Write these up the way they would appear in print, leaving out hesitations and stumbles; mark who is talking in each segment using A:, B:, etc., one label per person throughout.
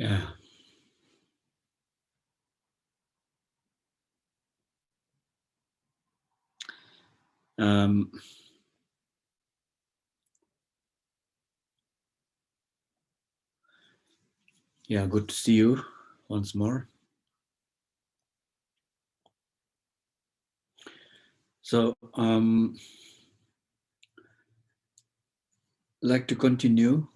A: Yeah. Um, yeah, good to see you once more. So, like to continue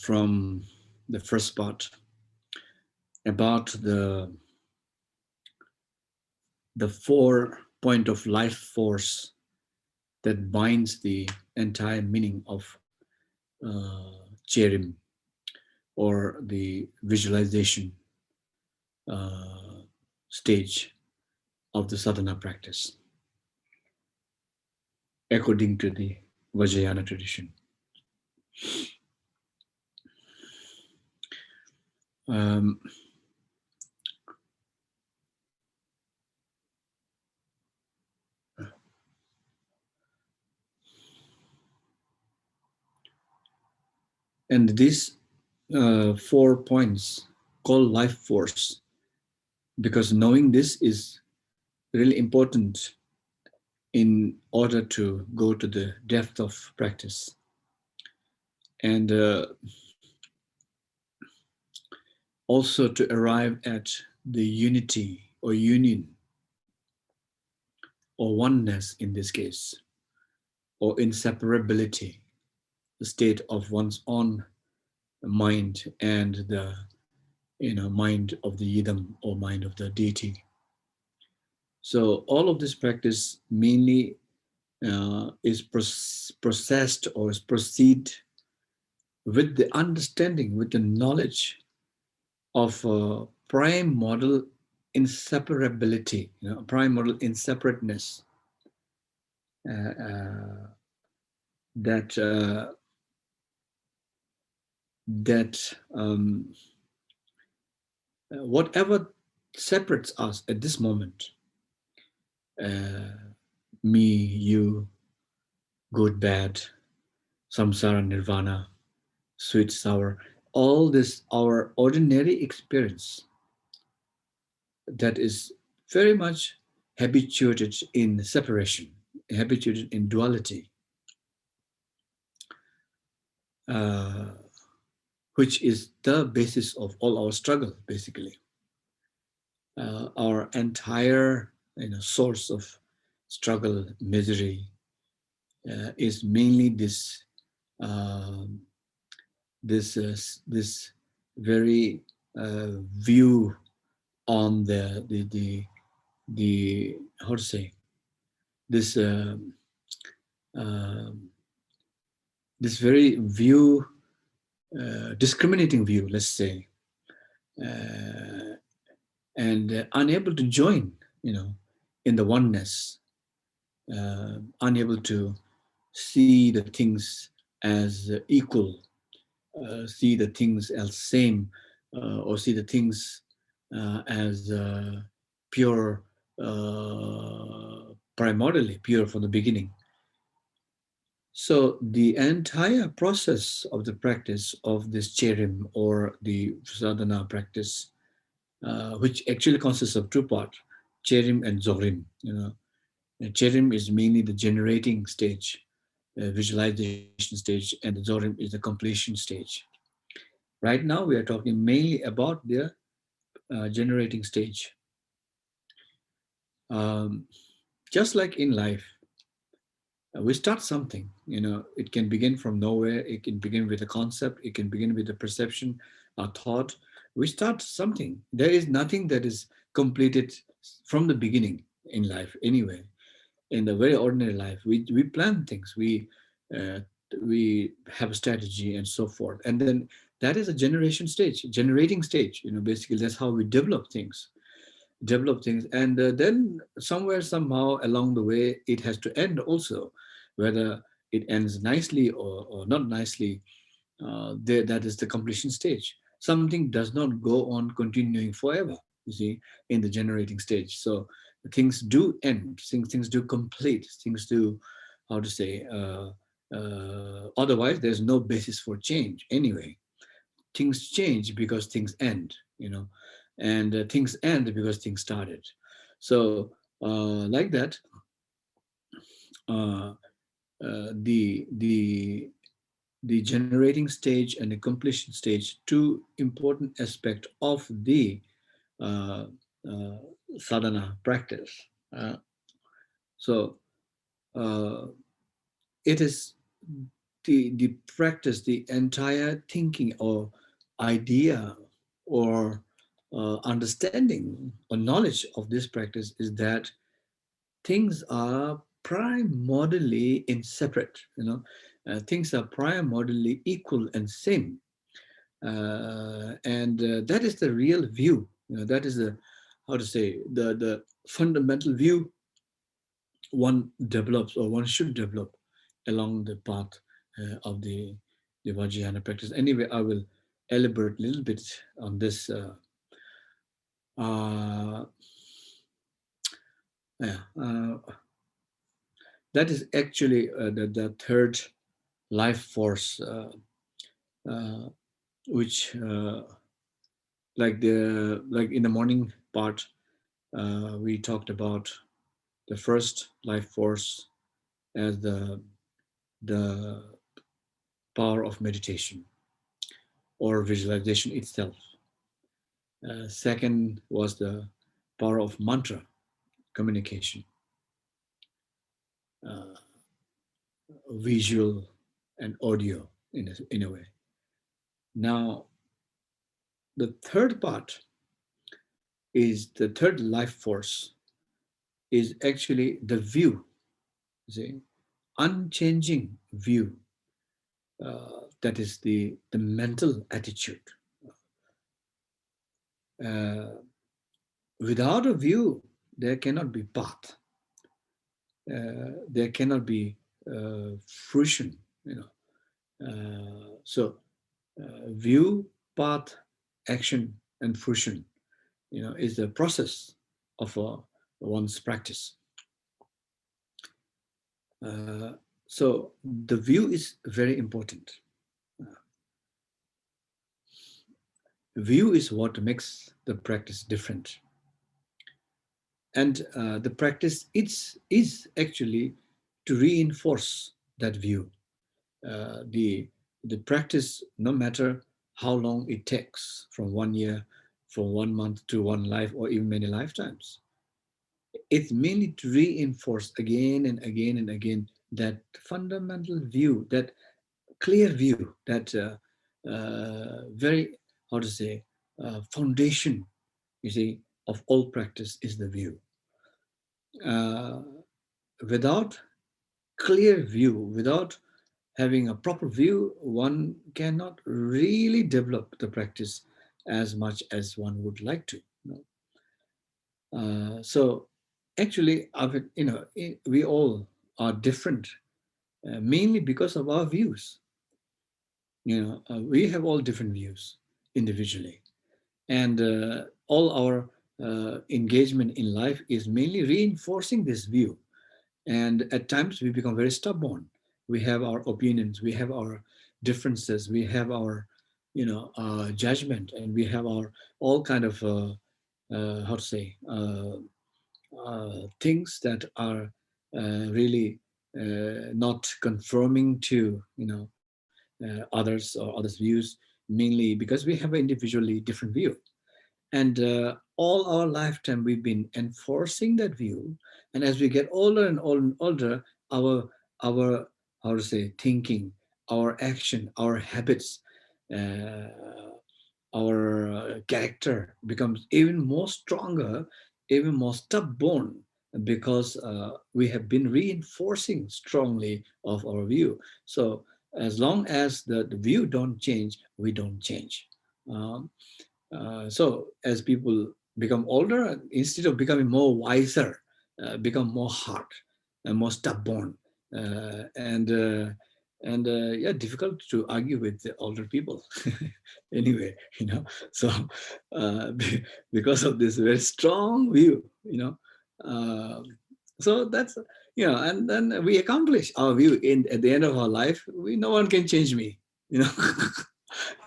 A: from the first part about the 4 point of life force that binds the entire meaning of Kyerim, or the visualization stage of the sadhana practice, according to the Vajrayana tradition. Um, and these 4 points called life force, because knowing this is really important in order to go to the depth of practice. And also to arrive at the unity or union or oneness in this case, or inseparability, the state of one's own mind and the mind of the Yidam or mind of the deity. So all of this practice mainly is processed or is proceed with the understanding, with the knowledge of prime model inseparability, prime model inseparateness, that that whatever separates us at this moment, uh, me, you, good, bad, samsara, nirvana, sweet, sour, all this, our ordinary experience that is very much habituated in separation, habituated in duality, uh, which is the basis of all our struggle, basically. Our entire source of struggle, misery, is mainly um, this very view on the how to say, this uh, this very view, discriminating view, let's say, uh, and unable to join, in the oneness, unable to see the things as equal, see the things as same, or see the things as pure, primordially pure from the beginning. So the entire process of the practice of this Kyerim or the sadhana practice, which actually consists of 2 parts, Kyerim and Zorim. Kyerim is mainly the generating stage, visualization stage, and the Zorim is the completion stage. Right now, we are talking mainly about the generating stage. Um, just like in life, we start something. It can begin from nowhere. It can begin with a concept. It can begin with a perception, a thought. We start something. There is nothing that is completed from the beginning in life anyway. In the very ordinary life, we plan things. Uh, we have a strategy and so forth, and then that is a generation stage, generating stage. Basically that's how we develop things, and then somewhere, somehow along the way, it has to end also. Whether it ends nicely or not nicely, that is the completion stage. Something does not go on continuing forever, you see, in the generating stage. So things do end, things do complete, things do, how to say, otherwise there's no basis for change anyway. things change because things end, and things end because things started. So like that, uh, the generating stage and the completion stage, two important aspects of the uh, uh, sadhana practice. Uh, so uh, it is the practice, the entire thinking or idea or understanding or knowledge of this practice is that things are primordially inseparate. Things are primordially equal and same, and that is the real view. That is the, how to say, the fundamental view one develops or one should develop along the path of the Vajrayana practice. Anyway, I will elaborate a little bit on this. Uh, yeah, that is actually the third life force, uh, which like in the morning part, we talked about the first life force as the power of meditation or visualization itself. Second was the power of mantra communication, uh, visual and audio in a way. Now, the third part is the third life force is actually the view, see, unchanging view. That is the mental attitude. Uh, Without a view, there cannot be path. There cannot be fruition. So view, path, action, and fruition, is the process of one's practice. Uh, so the view is very important. View is what makes the practice different. And the practice is actually to reinforce that view. The practice, no matter how long it takes, from 1 year, from 1 month to one life, or even many lifetimes, it's mainly to reinforce again and again and again that fundamental view, that clear view, that very, how to say, foundation, you see, of all practice is the view. Uh, Without clear view, without having a proper view, one cannot really develop the practice as much as one would like to. So actually, we all are different, mainly because of our views. We have all different views individually, and all our engagement in life is mainly reinforcing this view. And at times we become very stubborn. We have our opinions, we have our differences, we have our judgment, and we have our all kind of how to say, things that are really not conforming to others or others views, mainly because we have an individually different view. And all our lifetime, we've been enforcing that view. And as we get older and older and older, our how to say, thinking, our action, our habits, uh, our character becomes even more stronger, even more stubborn, because we have been reinforcing strongly of our view. So as long as the view don't change, we don't change. Um, so as people become older, instead of becoming more wiser, become more hard and more stubborn, and yeah, difficult to argue with the older people. Anyway, so because of this very strong view, uh, so that's, and then we accomplish our view in at the end of our life. No one can change me, you know.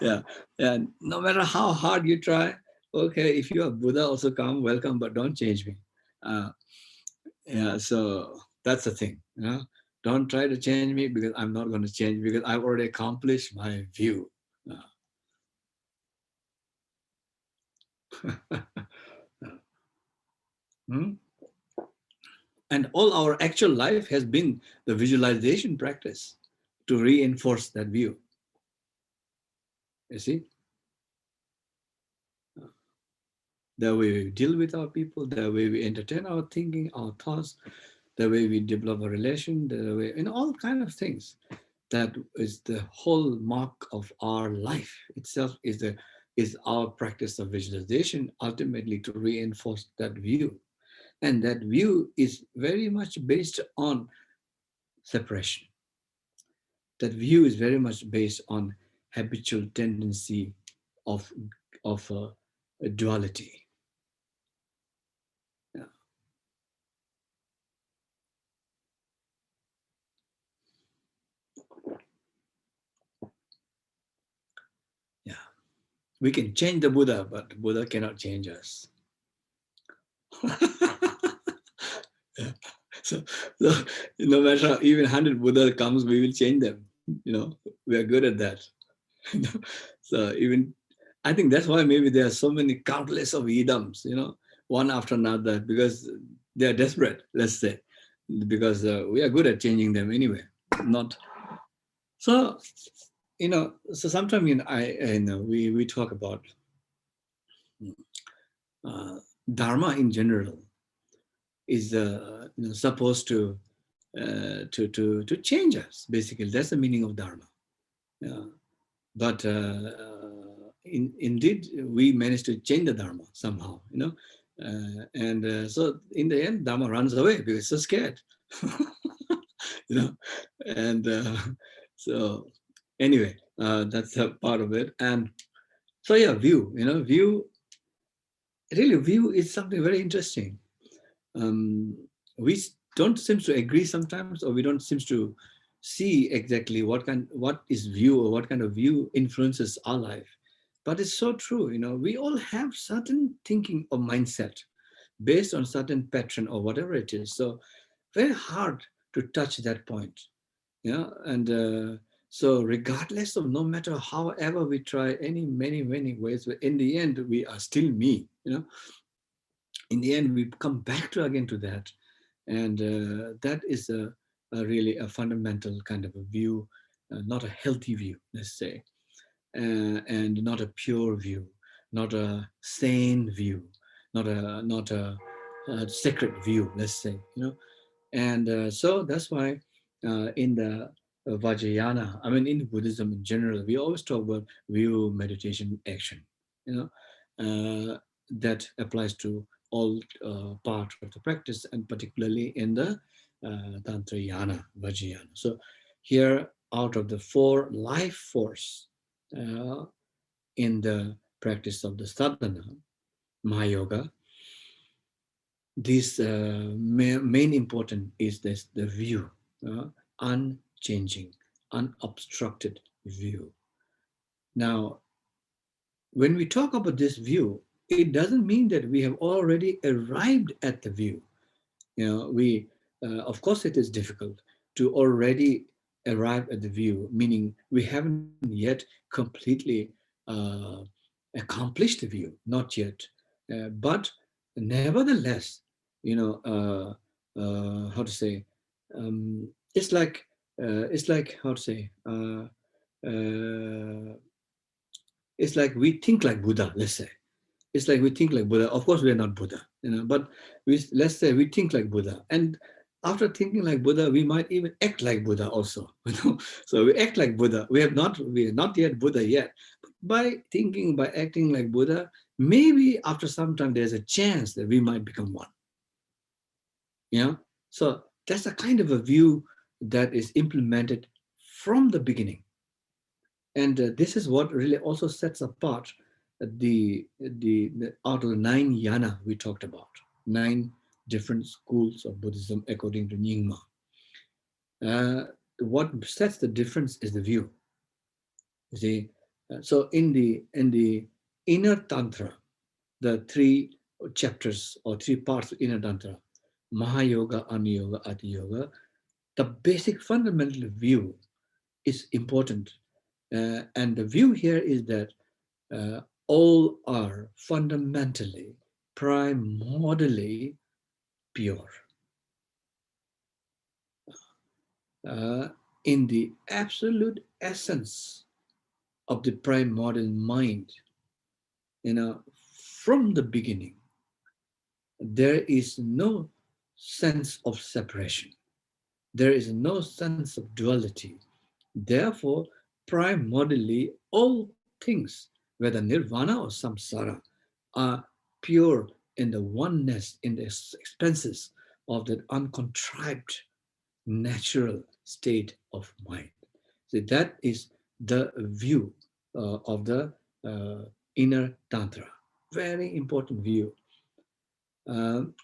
A: Yeah, and no matter how hard you try, okay, if you are Buddha, also come, welcome, but don't change me. Uh, yeah, so that's the thing. You know? Don't try to change me because I'm not going to change because I've already accomplished my view. Hmm? And all our actual life has been the visualization practice to reinforce that view. You see, the way we deal with our people, the way we entertain our thinking, our thoughts, the way we develop a relation, the way, all kind of things. That is the whole mark of our life itself. Is our practice of visualization ultimately to reinforce that view, and that view is very much based on separation. That view is very much based on habitual tendency of a duality. Yeah. Yeah. We can change the Buddha, but the Buddha cannot change us. Yeah. So no matter how, even 100 Buddha comes, we will change them. We are good at that. So even I think that's why maybe there are so many countless of idams, one after another, because they are desperate, let's say, because we are good at changing them anyway. Not so, so sometimes we talk about uh, dharma in general is supposed to change us. Basically, that's the meaning of dharma. Yeah. But indeed, we managed to change the dharma somehow. And so in the end, dharma runs away because it's so scared. you know, and so anyway, that's a part of it. And so yeah, view. Really, view is something very interesting. um, we don't seem to agree sometimes, or we don't seem to see exactly what is view or what kind of view influences our life. But it's so true. We all have certain thinking or mindset based on certain pattern or whatever it is. So very hard to touch that point. And so regardless of, no matter however we try, any many ways, but in the end we are still me. In the end we come back to again to that. And that is really a fundamental kind of a view, not a healthy view, let's say, and not a pure view, not a sane view, not a sacred view, let's say. And so that's why in the Vajrayana, I mean, in Buddhism in general, we always talk about view, meditation, action. You that applies to all part of the practice, and particularly in the Tantrayana, Vajrayana. So here, out of the four life force uh, in the practice of the sadhana, Mahayoga, this main important is this the view, unchanging, unobstructed view. Now, when we talk about this view, it doesn't mean that we have already arrived at the view. We of course it is difficult to already arrive at the view, meaning we haven't yet completely uh, accomplished the view, not yet. But nevertheless, how to say, it's like how to say, uh, it's like we think like Buddha, let's say. It's like we think like Buddha. Of course, we are not Buddha, but let's say we think like Buddha. And after thinking like Buddha, we might even act like Buddha also. So we act like Buddha. We are not yet Buddha yet. But by thinking, by acting like Buddha, maybe after some time there's a chance that we might become one. So that's a kind of a view that is implemented from the beginning. And this is what really also sets apart the out of the 9 yana we talked about, 9 different schools of Buddhism according to Nyingma. What sets the difference is the view. You see, So in the inner tantra, the 3 chapters or 3 parts of inner tantra, Mahayoga, Aniyoga, Ati Yoga, the basic fundamental view is important. And the view here is that all are fundamentally, primordially pure. In the absolute essence of the primordial mind, from the beginning, there is no sense of separation. There is no sense of duality. Therefore, primordially, all things, whether nirvana or samsara, are pure in the oneness, in the expenses of that uncontrived natural state of mind. So that is the view of the inner tantra. Very important view. Um,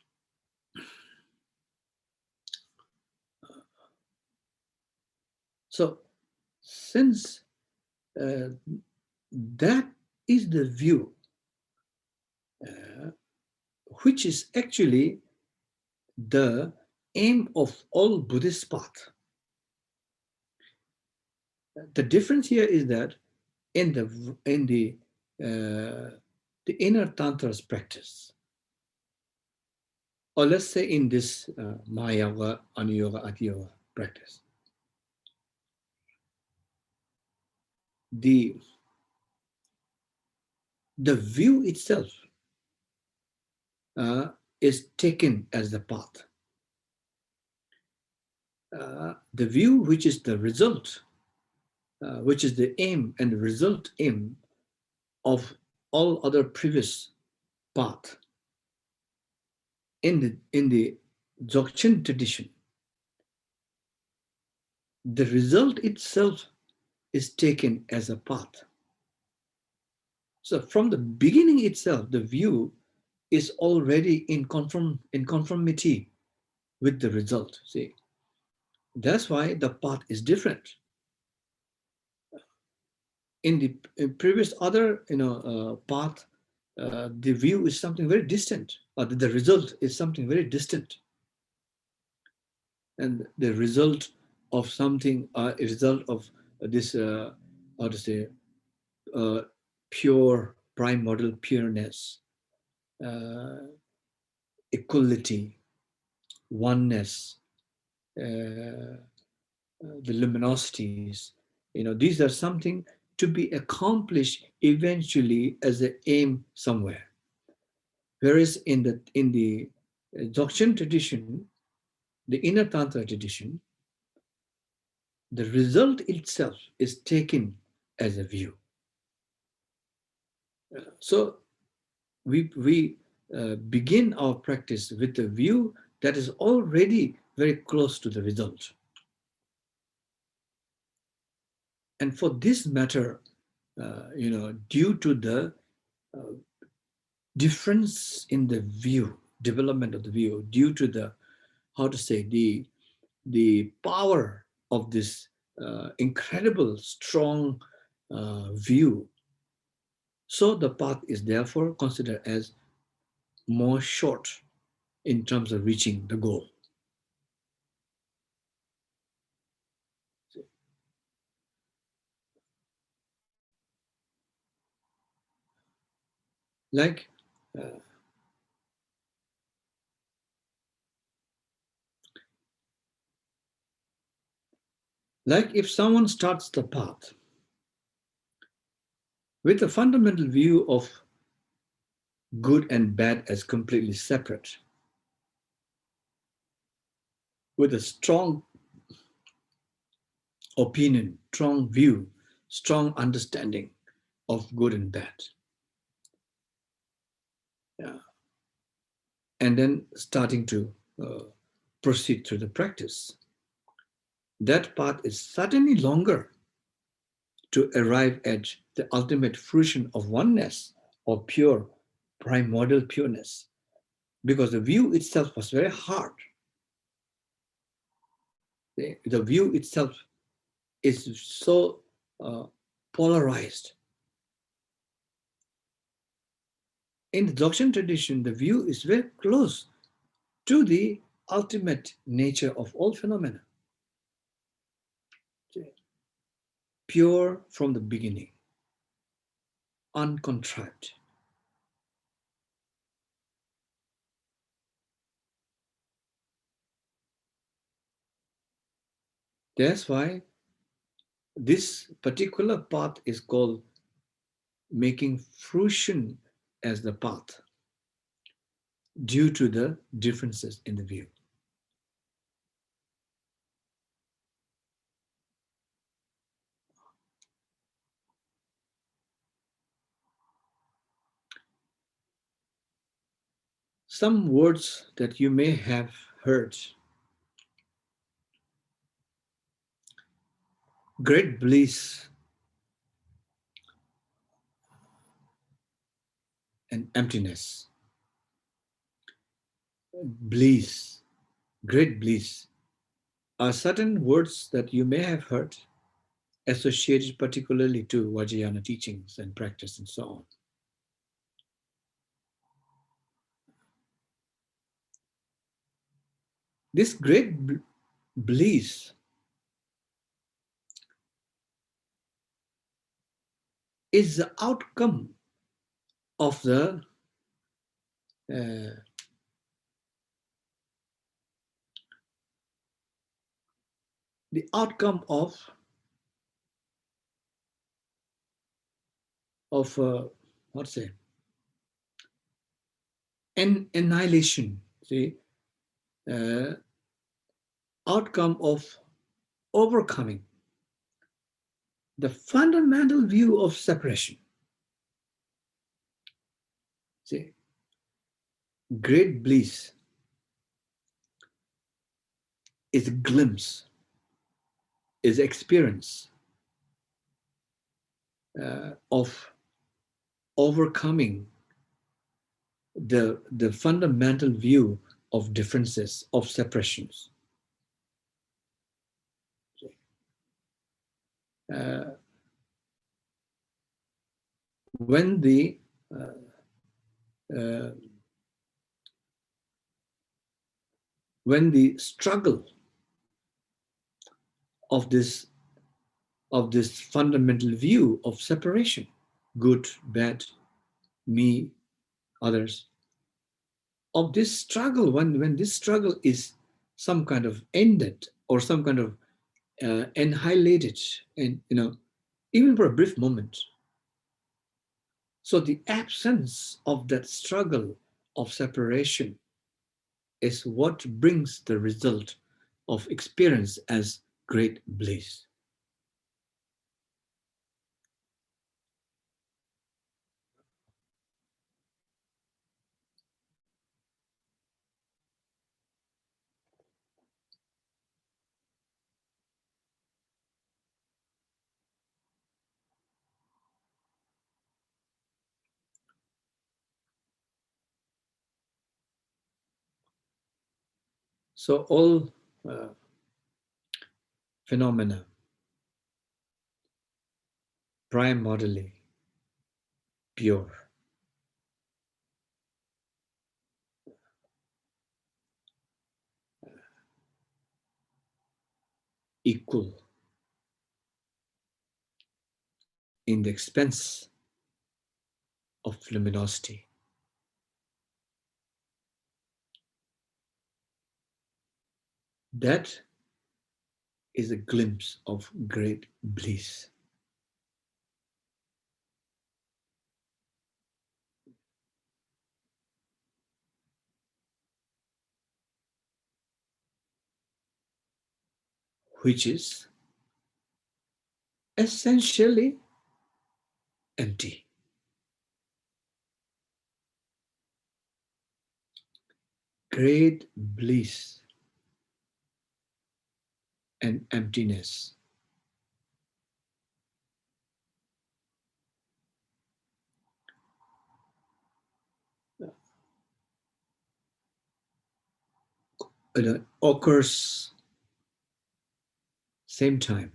A: so since that is the view which is actually the aim of all Buddhist path. The difference here is that in the inner tantra's practice, or let's say in this Mahayoga, Aniyoga, Ati Yoga practice, the view itself is taken as the path. The view which is the result, which is the aim and result aim of all other previous path. In the Dzogchen tradition, the result itself is taken as a path. So from the beginning itself, the view is already in conformity with the result. See, that's why the path is different. In the previous other path, the view is something very distant, or the result is something very distant. And the result of something, a result of this, how to say, pure primordial pureness, equality, oneness, the luminosities, these are something to be accomplished eventually as an aim somewhere. Whereas in the Dzogchen tradition, the inner tantra tradition, the result itself is taken as a view. So we begin our practice with a view that is already very close to the result. And for this matter, due to the difference in the view, development of the view, due to the, how to say, the power of this incredible, strong view, so the path is therefore considered as more short in terms of reaching the goal. Like if someone starts the path with a fundamental view of good and bad as completely separate, with a strong opinion, strong view, strong understanding of good and bad. Yeah. And then starting to proceed through the practice. That path is certainly longer to arrive at the ultimate fruition of oneness or pure, primordial pureness, because the view itself was very hard. The view itself is so polarized In the Dzogchen tradition, the view is very close to the ultimate nature of all phenomena, pure from the beginning, uncontrived. That's why this particular path is called making fruition as the path due to the differences in the view. Some words that you may have heard: great bliss and emptiness. Bliss, great bliss, are certain words that you may have heard associated particularly to Vajrayana teachings and practice and so on. This great bliss is the outcome of uh, the outcome of what's say annihilation. See, uh, outcome of overcoming the fundamental view of separation. See, great bliss is a glimpse, is experience of overcoming the fundamental view of differences, of separations. Uh, when the uh, when the struggle of this fundamental view of separation, good, bad, me, others, of this struggle, when this struggle is some kind of ended or some kind of annihilated, and even for a brief moment. So the absence of that struggle of separation is what brings the result of experience as great bliss. So all phenomena primordially pure, equal in the expense of luminosity. That is a glimpse of great bliss. Which is essentially empty. Great bliss and emptiness. It occurs same time.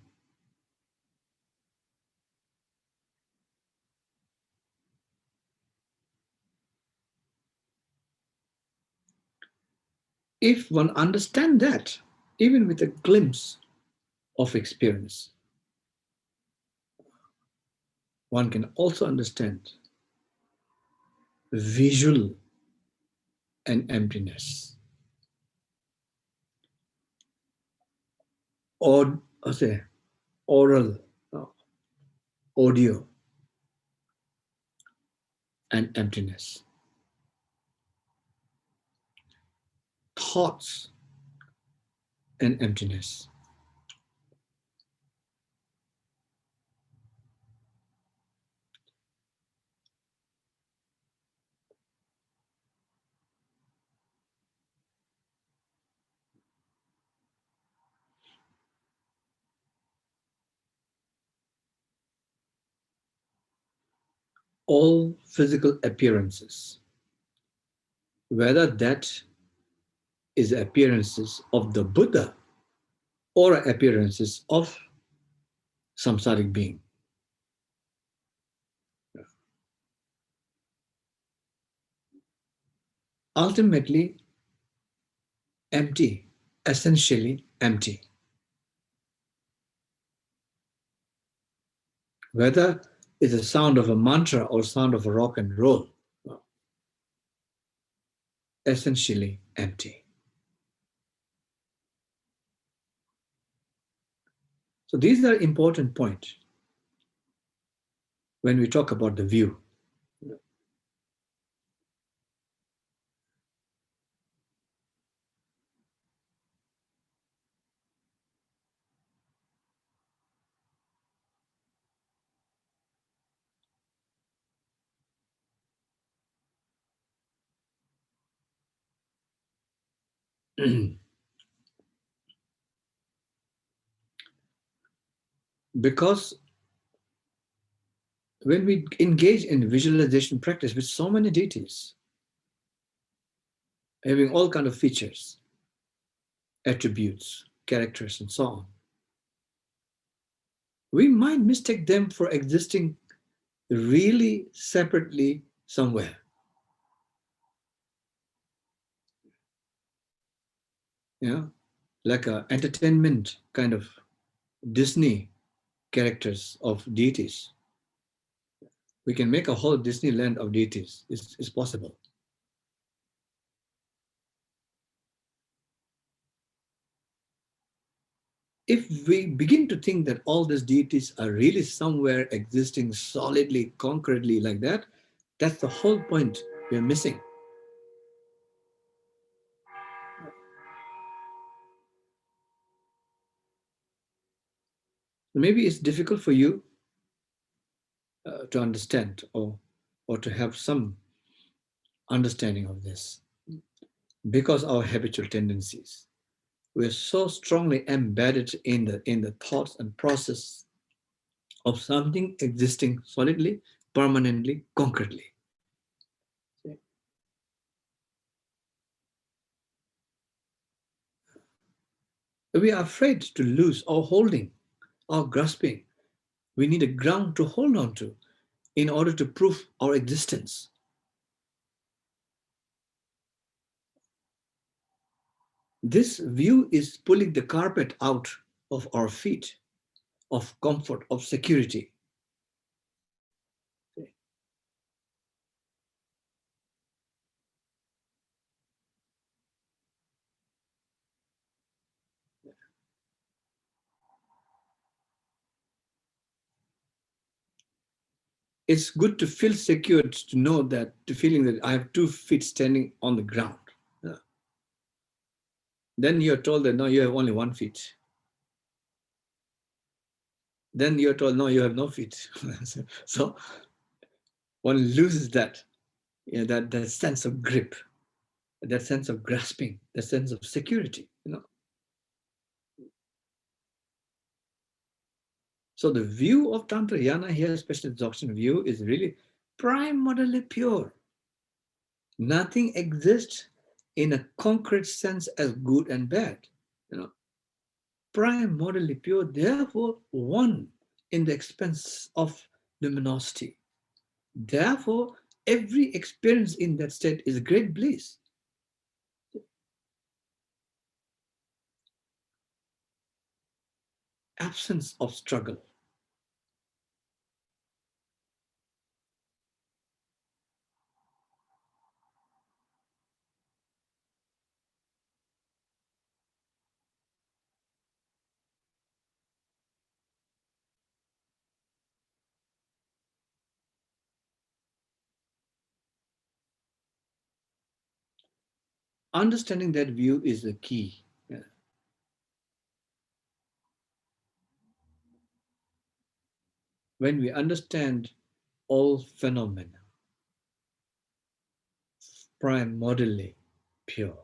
A: if one understands that, even with a glimpse of experience, one can also understand visual and emptiness, or say oral, audio and emptiness, thoughts and emptiness. All physical appearances, whether that is appearances of the Buddha or appearances of samsaric being, ultimately empty, essentially empty. Whether it's the sound of a mantra or sound of a rock and roll, essentially empty. So these are important points when we talk about the view. Because when we engage in visualization practice with so many deities, having all kinds of features, attributes, characters, and so on, we might mistake them for existing really separately somewhere. Yeah, like a entertainment kind of Disney characters of deities. We can make a whole Disneyland of deities. It's possible. If we begin to think that all these deities are really somewhere existing solidly, concretely like that, that's the whole point we're missing. Maybe it's difficult for you to understand or to have some understanding of this because our habitual tendencies. We're so strongly embedded in the thoughts and process of something existing solidly, permanently, concretely. We are afraid to lose our holding, our grasping. We need a ground to hold on to in order to prove our existence. This view is pulling the carpet out of our feet, of comfort, of security. It's good to feel secured, to know that, to feeling that I have 2 feet standing on the ground. Then you're told that no, you have only 1 feet. Then you're told no, you have no feet. So one loses that, that sense of grip, that sense of grasping, that sense of security. So the view of Tantrayana here, especially the Dzogchen view, is really primarily pure. Nothing exists in a concrete sense as good and bad. Primarily pure, therefore one in the expense of luminosity. Therefore, every experience in that state is great bliss. absence of struggle. Understanding that view is the key. Yeah. When we understand all phenomena primordially pure,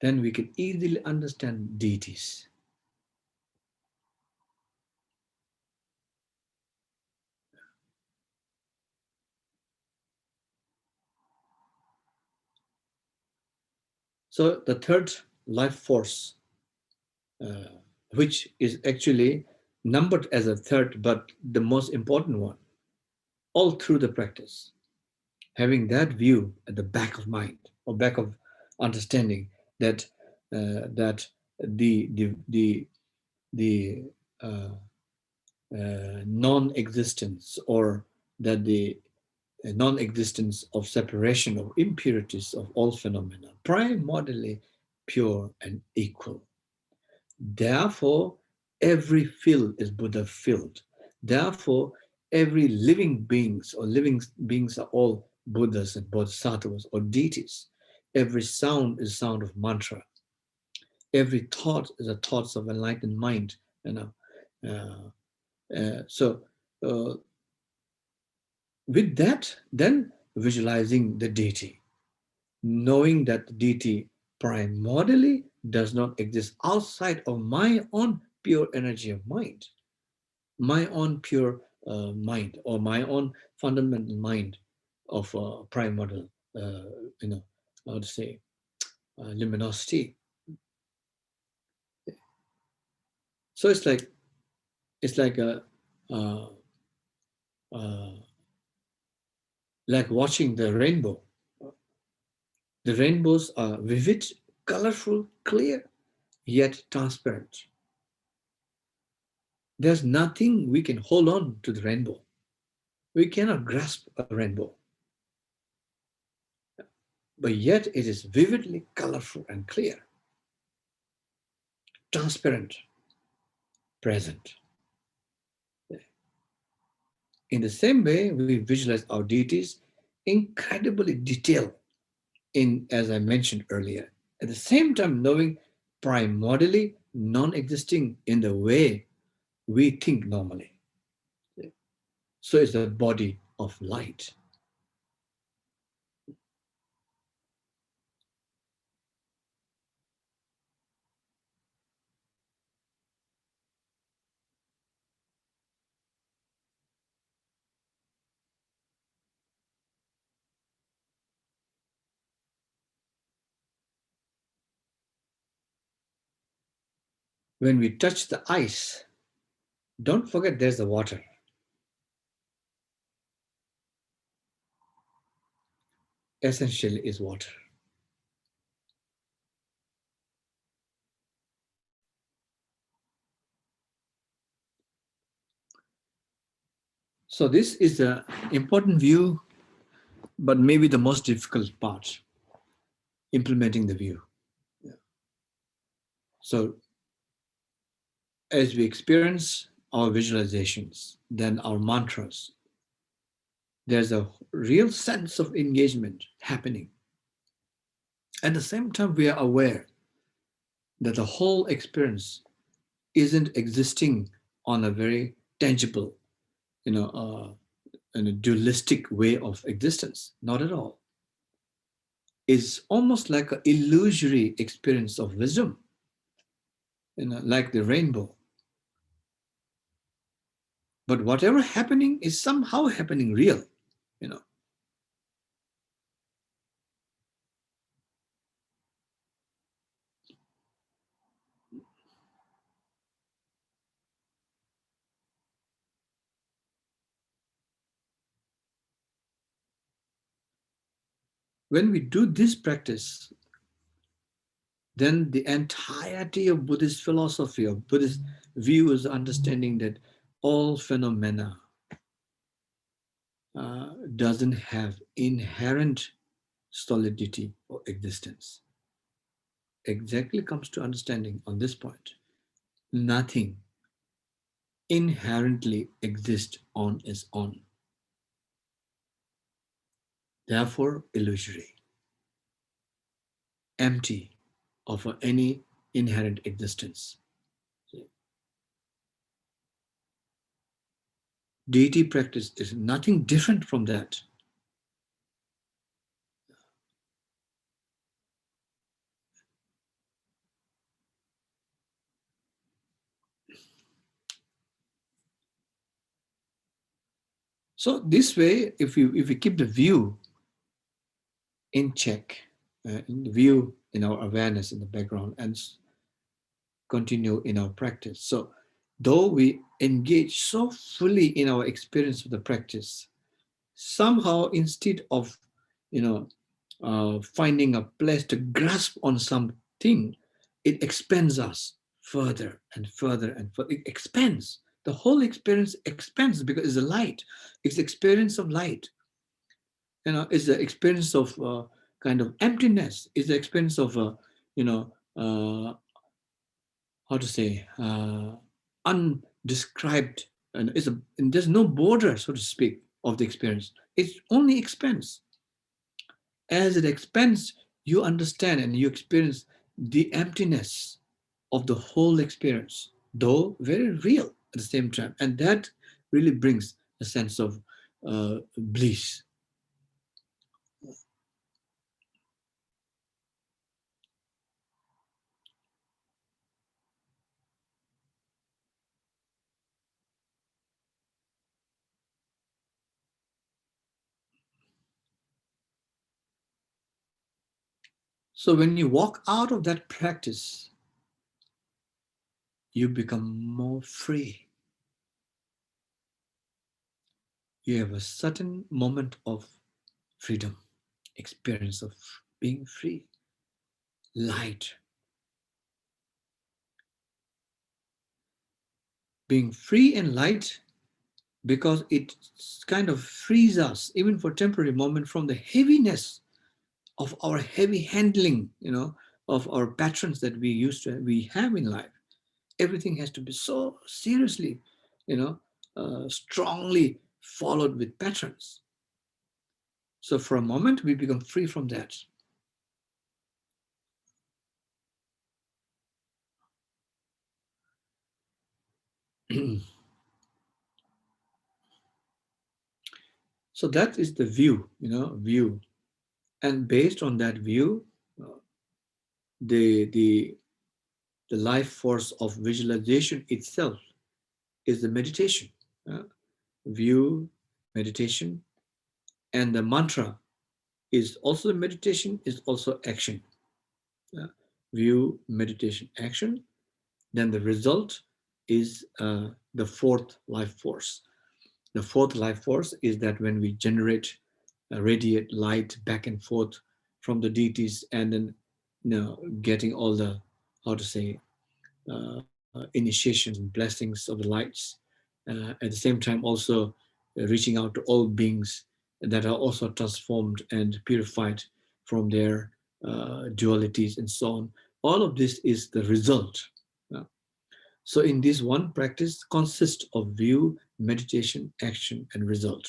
A: then we can easily understand deities. So the third life force, uh, which is actually numbered as a third, but the most important one, all through the practice, having that view at the back of mind or back of understanding that that the non-existence, or that the non-existence of separation of impurities of all phenomena, primordially pure and equal. Therefore, every field is Buddha filled. Therefore, every living beings or living beings are all Buddhas and Bodhisattvas or deities. Every sound is sound of mantra. Every thought is a thoughts of enlightened mind. You know, so with that, then visualizing the deity, knowing that the deity primordially does not exist outside of my own pure energy of mind, my own pure mind, or my own fundamental mind of primordial, you know, how to say, luminosity. So it's uh, uh, like watching the rainbow. The rainbows are vivid, colorful, clear, yet transparent. There's nothing we can hold on to the rainbow. We cannot grasp a rainbow, but yet it is vividly colorful and clear, transparent, present. In the same way, we visualize our deities incredibly detailed in, as I mentioned earlier, at the same time knowing primordially non-existing in the way we think normally. So it's a body of light. When we touch the ice, don't forget there's the water. Essentially is water. So this is an important view, but maybe the most difficult part, implementing the view. So as we experience our visualizations, then our mantras, there's a real sense of engagement happening. At the same time, we are aware that the whole experience isn't existing on a very tangible, you know, in a dualistic way of existence. Not at all. It's almost like an illusory experience of wisdom, you know, like the rainbow. But whatever happening is somehow happening real, you know. When we do this practice, then the entirety of Buddhist philosophy, of Buddhist view, is understanding that all phenomena doesn't have inherent solidity or existence. Exactly comes to understanding on this point. Nothing inherently exists on its own. Therefore, illusory, empty of any inherent existence. Deity practice is nothing different from that. So this way, if we keep the view in check, in the view in our awareness in the background, and continue in our practice. So though we engage so fully in our experience of the practice, somehow instead of finding a place to grasp on something, it expands us further and further and further. It expands. The whole experience expands because it's a light. It's the experience of light. It's the experience of kind of emptiness. It's the experience of how to say, undescribed, and there's no border, so to speak, of the experience. It only expands. As it expands, you understand and you experience the emptiness of the whole experience, though very real at the same time. And that really brings a sense of bliss. So when you walk out of that practice, you become more free. You have a certain moment of freedom, experience of being free, light. Being free and light, because it kind of frees us, even for temporary moment, from the heaviness of our heavy handling, of our patterns that we have in life. Everything has to be so seriously, strongly followed with patterns. So for a moment, we become free from that. So that is the view. And based on that view, the, the, the life force of visualization itself is the meditation. View, meditation, and the mantra is also meditation, is also action. View, meditation, action. Then the result is the fourth life force. The fourth life force is that when we generate radiate light back and forth from the deities, and then getting all the, how to say, initiations and blessings of the lights. At the same time, also reaching out to all beings that are also transformed and purified from their dualities and so on. All of this is the result. So in this one practice consists of view, meditation, action, and result.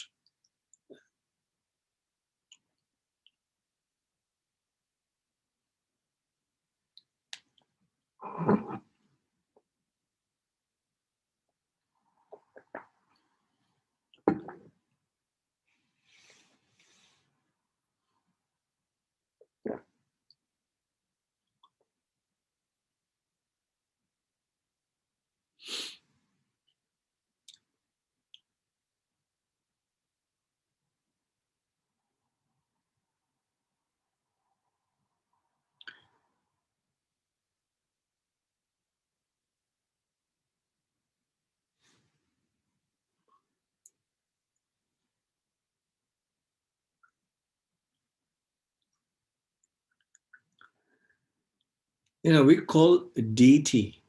A: We call deity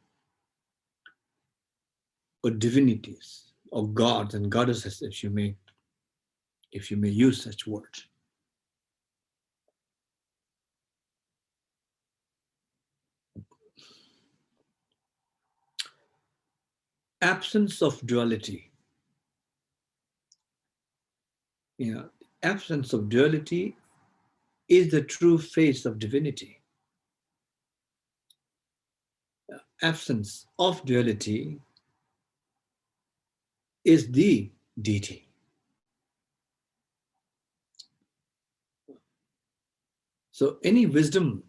A: or divinities or gods and goddesses, if you may use such words. Absence of duality. Absence of duality is the true face of divinity. Absence of duality is the deity. So any wisdom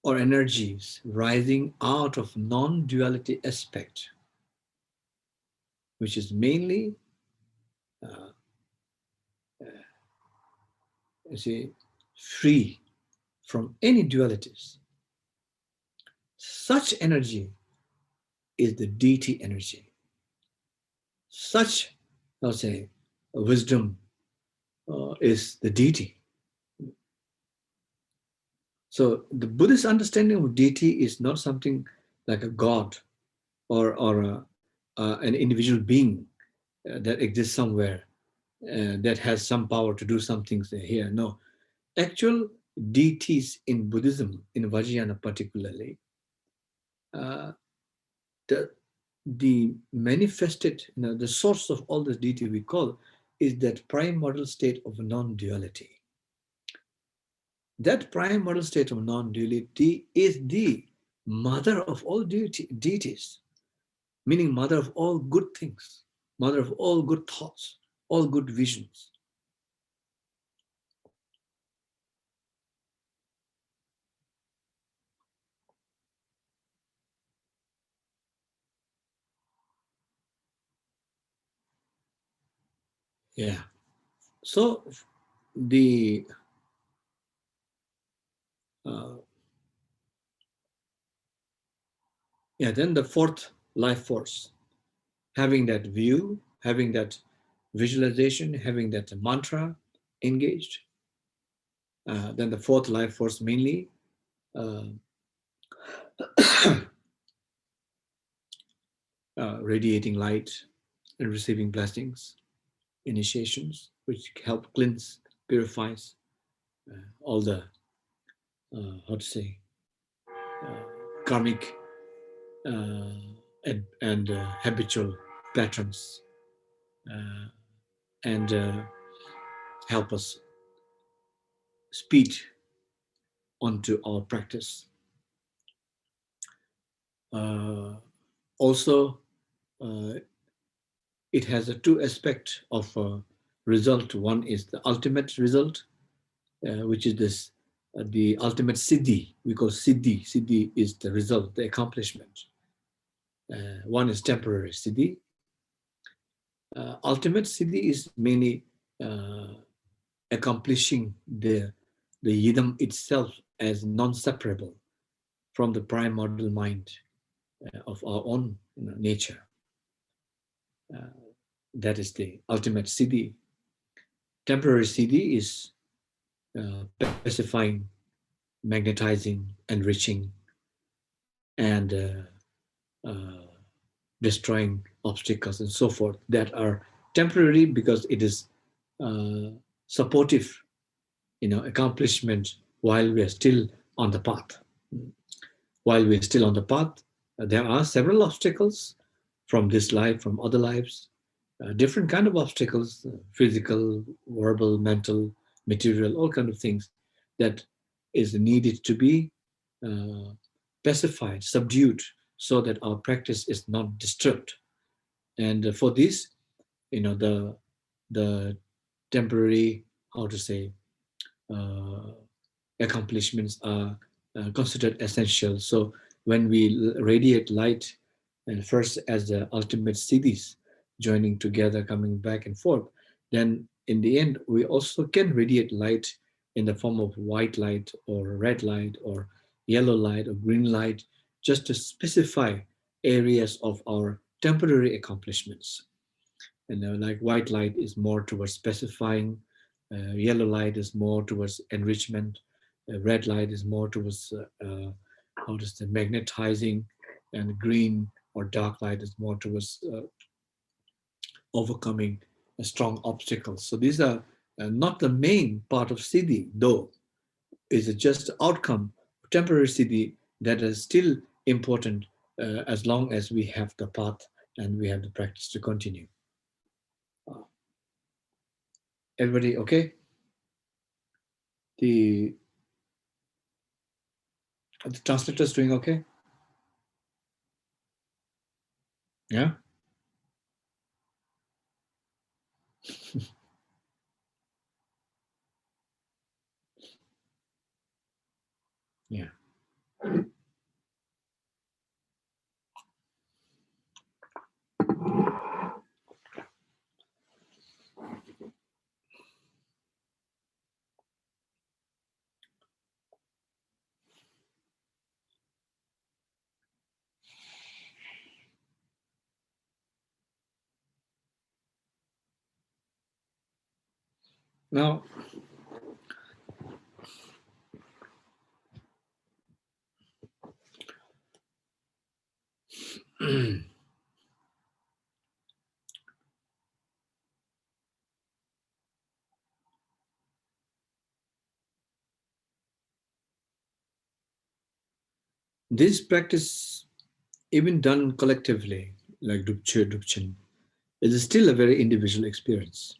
A: or energies rising out of non-duality aspect, which is mainly, free from any dualities, such energy is the deity energy. Such, I'll say, wisdom is the deity. So the Buddhist understanding of deity is not something like a god or an individual being that exists somewhere that has some power to do some things here. No, actual deities in Buddhism, in Vajrayana particularly, uh, the manifested, the source of all this deity we call is that primordial state of non-duality. That primordial state of non-duality is the mother of all deities, meaning mother of all good things, mother of all good thoughts, all good visions. Yeah. So the uh, then the fourth life force, having that view, having that visualization, having that mantra engaged. Then the fourth life force mainly uh, radiating light and receiving blessings, initiations, which help cleanse, purifies all the, how to say, karmic and habitual patterns, and help us speed onto our practice. Also, it has a two aspect of result. One is the ultimate result, which is this the ultimate siddhi. We call siddhi. Siddhi is the result, the accomplishment. One is temporary siddhi. Ultimate siddhi is mainly uh, accomplishing the yidam itself as non-separable from the primordial mind of our own nature. That is the ultimate siddhi. Temporary siddhi is pacifying, magnetizing, enriching, and destroying obstacles and so forth that are temporary because it is supportive, accomplishment while we are still on the path. While we are still on the path, there are several obstacles from this life, from other lives, different kind of obstacles, physical, verbal, mental, material, all kind of things that is needed to be uh, pacified, subdued, so that our practice is not disturbed. And for this, the temporary, how to say, uh, accomplishments are considered essential. So when we radiate light, and first as the ultimate siddhis, joining together, coming back and forth, then in the end, we also can radiate light in the form of white light or red light or yellow light or green light, just to specify areas of our temporary accomplishments. And like white light is more towards specifying, yellow light is more towards enrichment, Red light is more towards how to say magnetizing, and green or dark light is more towards overcoming strong obstacles. So these are not the main part of siddhi, though is just outcome, temporary siddhi that is still important as long as we have the path and we have the practice to continue. Uh, Everybody okay? The translator's doing okay? Yeah? Yeah. Now, this practice, even done collectively, like Drupche, Drupchen, is still a very individual experience,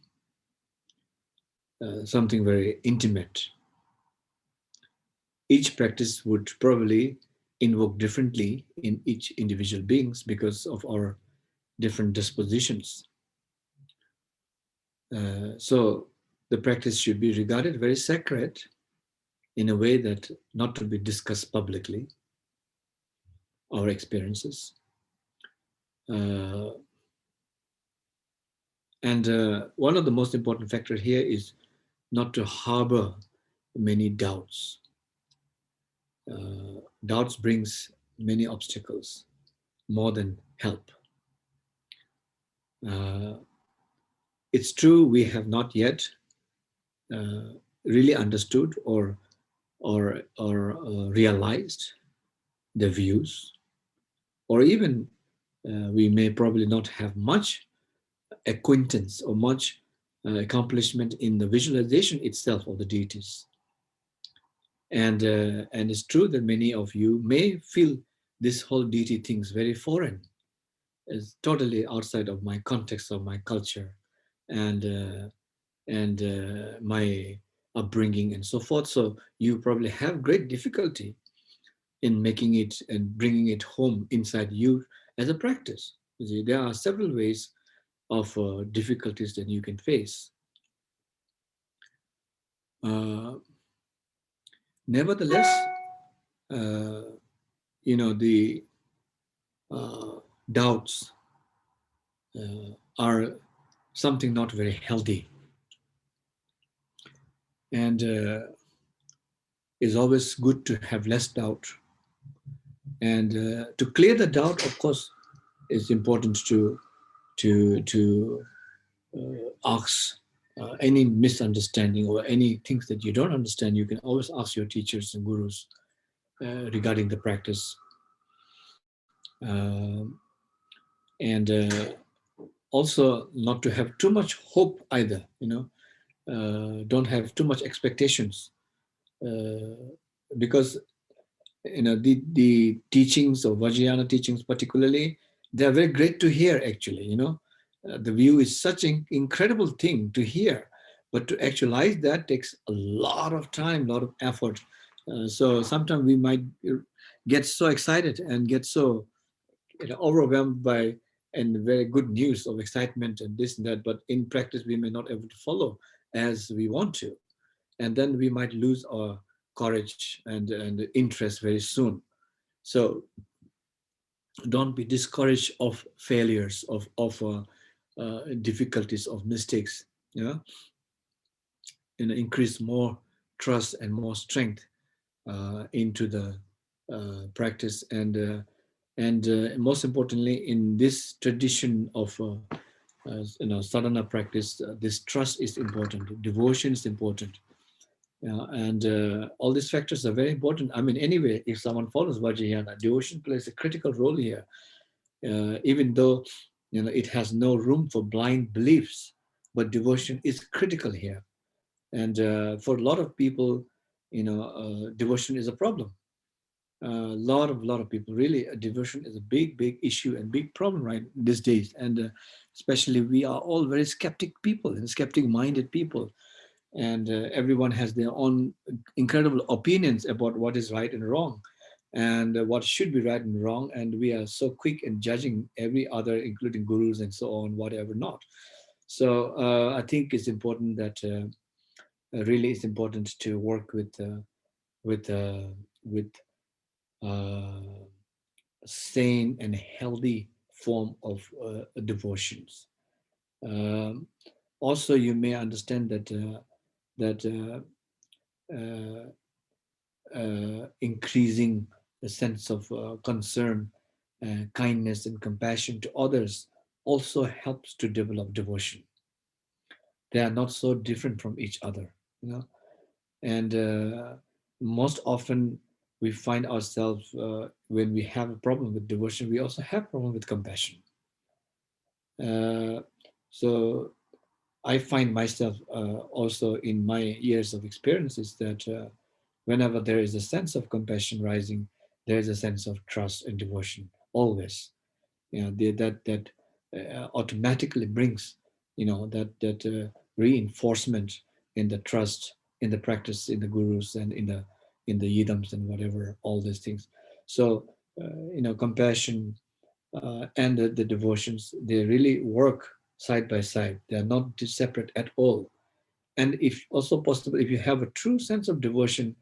A: something very intimate. Each practice would probably invoke differently in each individual beings because of our different dispositions. So the practice should be regarded very sacred in a way that not to be discussed publicly, our experiences. Uh, and one of the most important factors here is not to harbor many doubts. Doubts brings many obstacles more than help. Uh, it's true we have not yet really understood or realized the views, or even we may probably not have much acquaintance or much accomplishment in the visualization itself of the deities. And it's true that many of you may feel this whole deity things very foreign, is totally outside of my context of my culture and my upbringing and so forth. So you probably have great difficulty in making it and bringing it home inside you as a practice. You see, there are several ways of difficulties that you can face. Uh, Nevertheless, uh, the uh, doubts are something not very healthy, and it's always good to have less doubt. And to clear the doubt, of course, it's important to ask any misunderstanding or any things that you don't understand. You can always ask your teachers and gurus regarding the practice. Um, and also not to have too much hope either, don't have too much expectations, because the teachings of Vajrayana teachings particularly, they are very great to hear actually, the view is such an incredible thing to hear, but to actualize that takes a lot of time, a lot of effort. So sometimes we might get so excited and get so overwhelmed by and very good news of excitement and this and that, but in practice we may not able to follow as we want to, and then we might lose our courage and interest very soon. So don't be discouraged of failures, of difficulties, of mistakes. Increase more trust and more strength into the practice, and most importantly, in this tradition of sadhana practice, this trust is important, devotion is important, And all these factors are very important. I mean, anyway, if someone follows Vajrayana, devotion plays a critical role here, even though it has no room for blind beliefs, but devotion is critical here. And for a lot of people, devotion is a problem. A lot of people really, devotion is a big issue and big problem right these days. And especially we are all very skeptic people and skeptic minded people, and everyone has their own incredible opinions about what is right and wrong, and what should be right and wrong, and we are so quick in judging every other, including gurus and so on, whatever not. So I think it's important that really it's important to work with with uh, sane and healthy form of devotions. Um, Also, you may understand that uh, increasing the sense of concern, kindness, and compassion to others also helps to develop devotion. They are not so different from each other, you know. And most often, we find ourselves when we have a problem with devotion, we also have a problem with compassion. Uh, so I find myself also in my years of experiences that whenever there is a sense of compassion rising, there is a sense of trust and devotion always. That automatically brings that reinforcement in the trust, in the practice, in the gurus, and in the yidams and whatever, all these things. So compassion and the devotions, they really work side by side. They are not separate at all. And if also possible, if you have a true sense of devotion,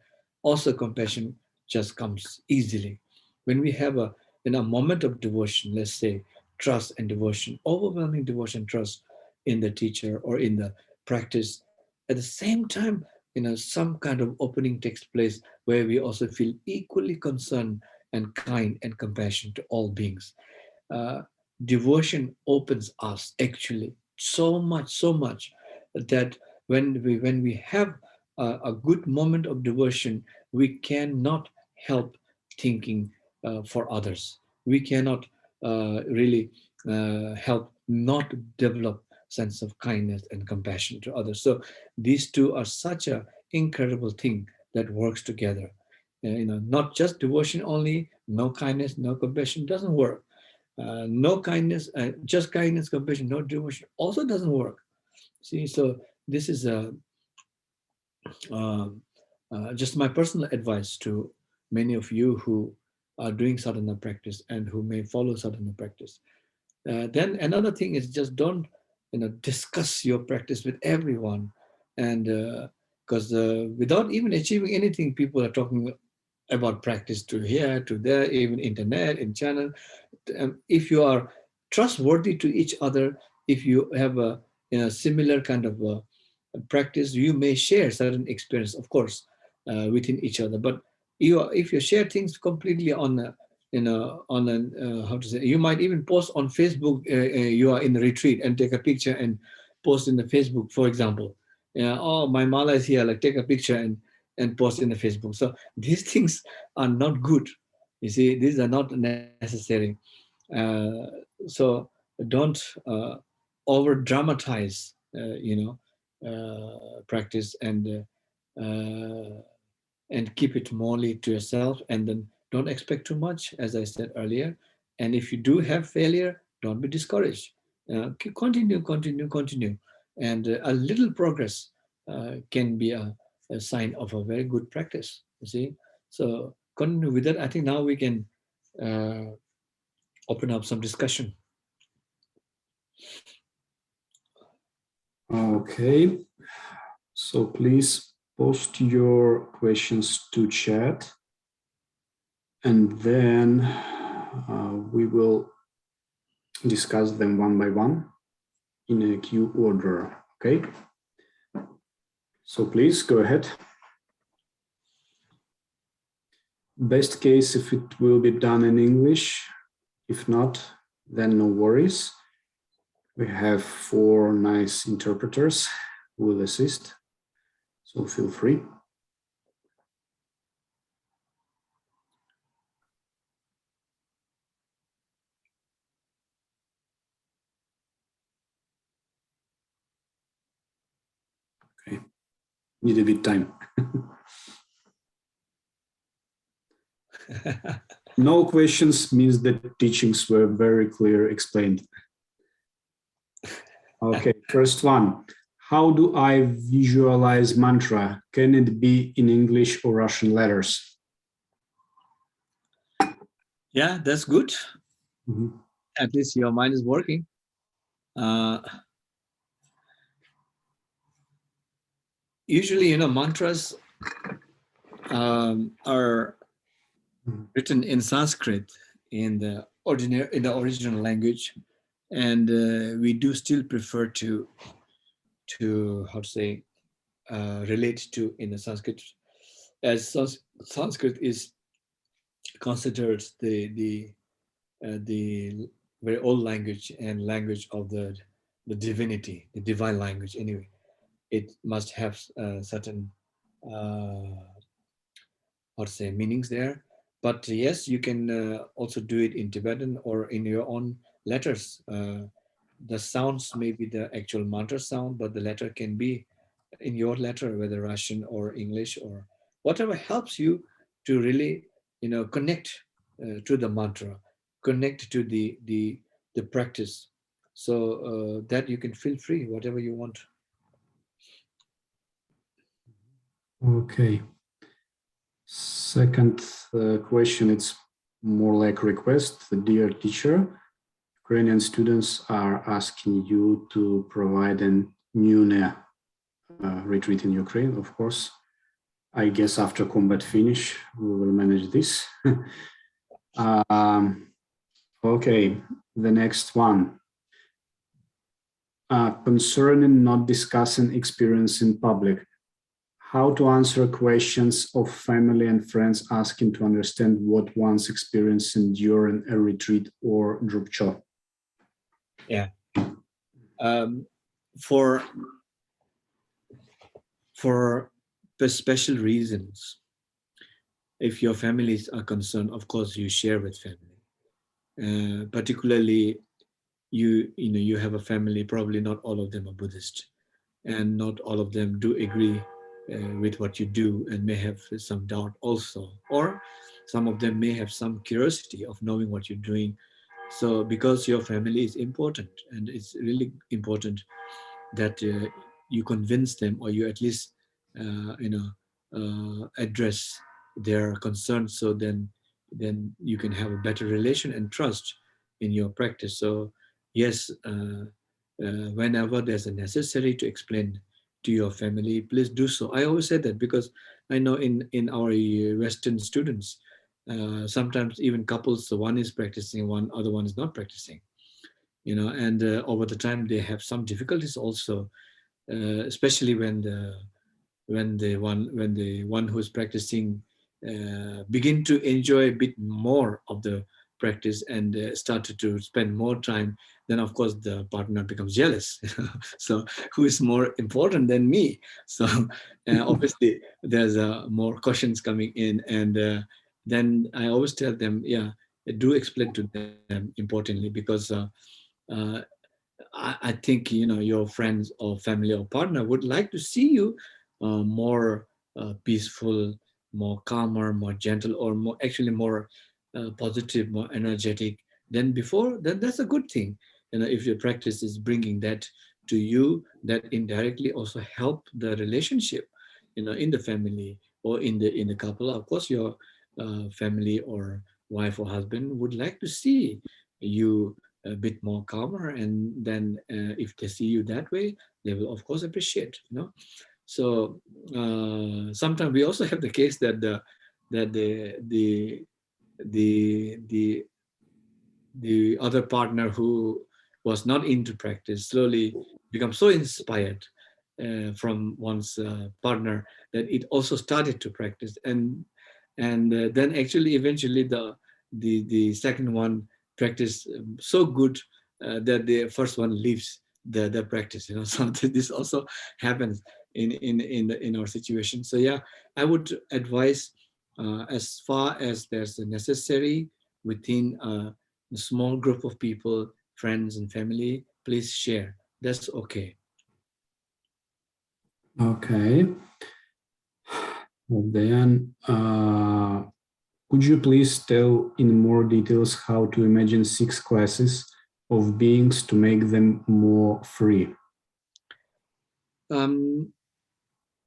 A: also compassion just comes easily. When we have a in a moment of devotion, let's say trust and devotion, overwhelming devotion, trust in the teacher or in the practice, at the same time, some kind of opening takes place where we also feel equally concerned and kind and compassion to all beings. uh, Devotion opens us actually so much that when we have a good moment of devotion, we cannot help thinking for others. We cannot really help not develop sense of kindness and compassion to others. So these two are such a incredible thing that works together. Not just devotion only, no kindness, no compassion doesn't work. No kindness, just kindness, compassion, no devotion also doesn't work. See, so this is um, just my personal advice to many of you who are doing sadhana practice and who may follow sadhana practice. Then another thing is just don't discuss your practice with everyone, and because without even achieving anything, people are talking about practice to here, to there, even internet, in channel. If you are trustworthy to each other, if you have a similar kind of practice, you may share certain experience, of course, within each other. But if you share things completely on on an how to say, you might even post on Facebook. You are in a retreat and take a picture and post in the Facebook, for example. Oh, my mala is here. Like take a picture and post in the Facebook. So these things are not good. You see, these are not necessary. Uh, so don't over dramatize, practice, and keep it morely to yourself, and then don't expect too much, as I said earlier. And if you do have failure, don't be discouraged. Continue, and a little progress can be a sign of a very good practice. You see, so continue with that. I think now we can uh, open up some discussion.
B: Okay, so please post your questions to chat, and then we will discuss them one by one in a queue order. Okay, so please go ahead. Best case if it will be done in English. If not, then no worries. We have 4 nice interpreters who will assist, so feel free. need a bit time. No questions means that teachings were very clear explained. Okay, first one. How do I visualize mantra? Can it be in English or Russian letters?
A: Yeah, that's good.
B: Mm-hmm.
A: At least your mind is working. Usually, you know, mantras are written in Sanskrit in the original language, and we do still prefer to how to say relate to in the Sanskrit, as Sanskrit is considered the very old language and language of the divinity, the divine language. Anyway, it must have certain how to say meanings there. But yes, you can also do it in Tibetan or in your own letters. The sounds may be the actual mantra sound, but the letter can be in your letter, whether Russian or English or whatever helps you to really, you know, connect to the mantra, connect to the practice, so that you can feel free, whatever you want.
B: Okay. Second question, it's more like request. Dear teacher, Ukrainian students are asking you to provide a new retreat in Ukraine, of course. I guess after combat finish, we will manage this. Okay, the next one. Concerning not discussing experience in public, how to answer questions of family and friends asking to understand what one's experiencing during a retreat or drupcho.
A: Yeah. For the special reasons, if your families are concerned, of course you share with family. Particularly, you know you have a family. Probably not all of them are Buddhist, and not all of them do agree with what you do, and may have some doubt also, or some of them may have some curiosity of knowing what you're doing. So, because your family is important, and it's really important that you convince them, or you at least address their concerns, so then you can have a better relation and trust in your practice. So yes, whenever there's a necessary to explain to your family, please do so. I always say that because I know in our Western students, sometimes even couples, the one is practicing, one other one is not practicing, you know, and over the time they have some difficulties also, especially when the one who is practicing begin to enjoy a bit more of the practice and started to spend more time, then of course the partner becomes jealous. So who is more important than me? So obviously there's more questions coming in, and then I always tell them, yeah, do explain to them importantly, because uh, I think, you know, your friends or family or partner would like to see you more peaceful, more calmer, more gentle, or more actually more positive, more energetic than before. Then that's a good thing. You know, if your practice is bringing that to you, that indirectly also help the relationship, you know, in the family or in the couple. Of course, your family or wife or husband would like to see you a bit more calmer, and then if they see you that way, they will of course appreciate, you know. So sometimes we also have the case that the the the other partner who was not into practice slowly becomes so inspired from one's partner that it also started to practice, and then actually eventually the second one practiced so good that the first one leaves the practice, you know. So this also happens in our situation. So yeah, I would advise, as far as there's a necessary within a small group of people, friends and family, please share. That's okay.
B: Okay. Then, could you please tell in more details how to imagine 6 classes of beings to make them more free?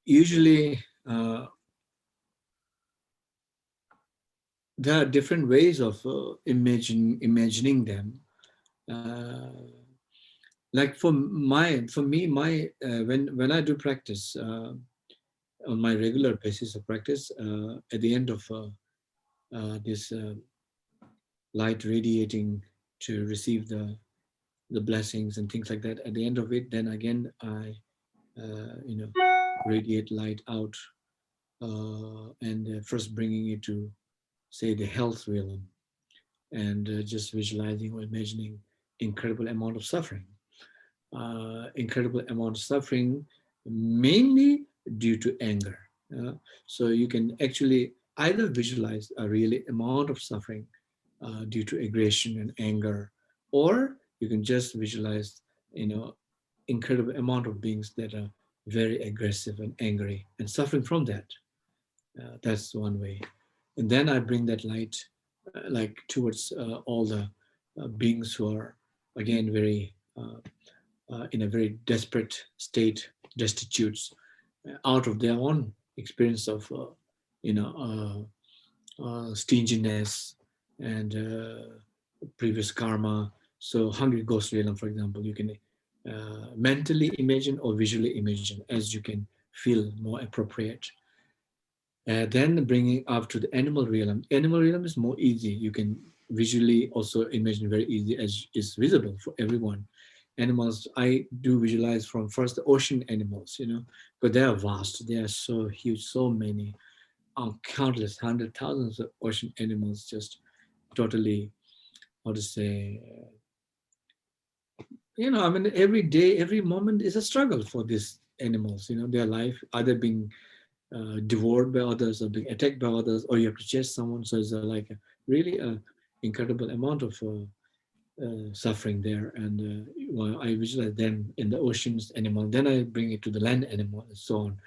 A: Usually, there are different ways of imagining them. Like for me, when I do practice on my regular basis of practice, at the end of this light radiating to receive the blessings and things like that, at the end of it, then again I radiate light out, and first bringing it to, say, the health realm, and just visualizing or imagining incredible amount of suffering, mainly due to anger. So you can actually either visualize a really amount of suffering due to aggression and anger, or you can just visualize, incredible amount of beings that are very aggressive and angry and suffering from that. That's one way. And then I bring that light like towards all the beings who are, again, very in a very desperate state, destitutes, out of their own experience of stinginess and previous karma. So hungry ghost realm, for example, you can mentally imagine or visually imagine as you can feel more appropriate. Then bringing up to the animal realm. Animal realm is more easy. You can visually also imagine very easy, as is visible for everyone. Animals, I do visualize from first the ocean animals, but they are vast. They are so huge, so many, countless, hundred thousands of ocean animals, just totally, how to say, I mean, every day, every moment is a struggle for these animals, their life, either being devoured by others or being attacked by others, or you have to chase someone. So it's like a really incredible amount of suffering there. And I visualize them in the oceans animal. Then I bring it to the land animal and so on,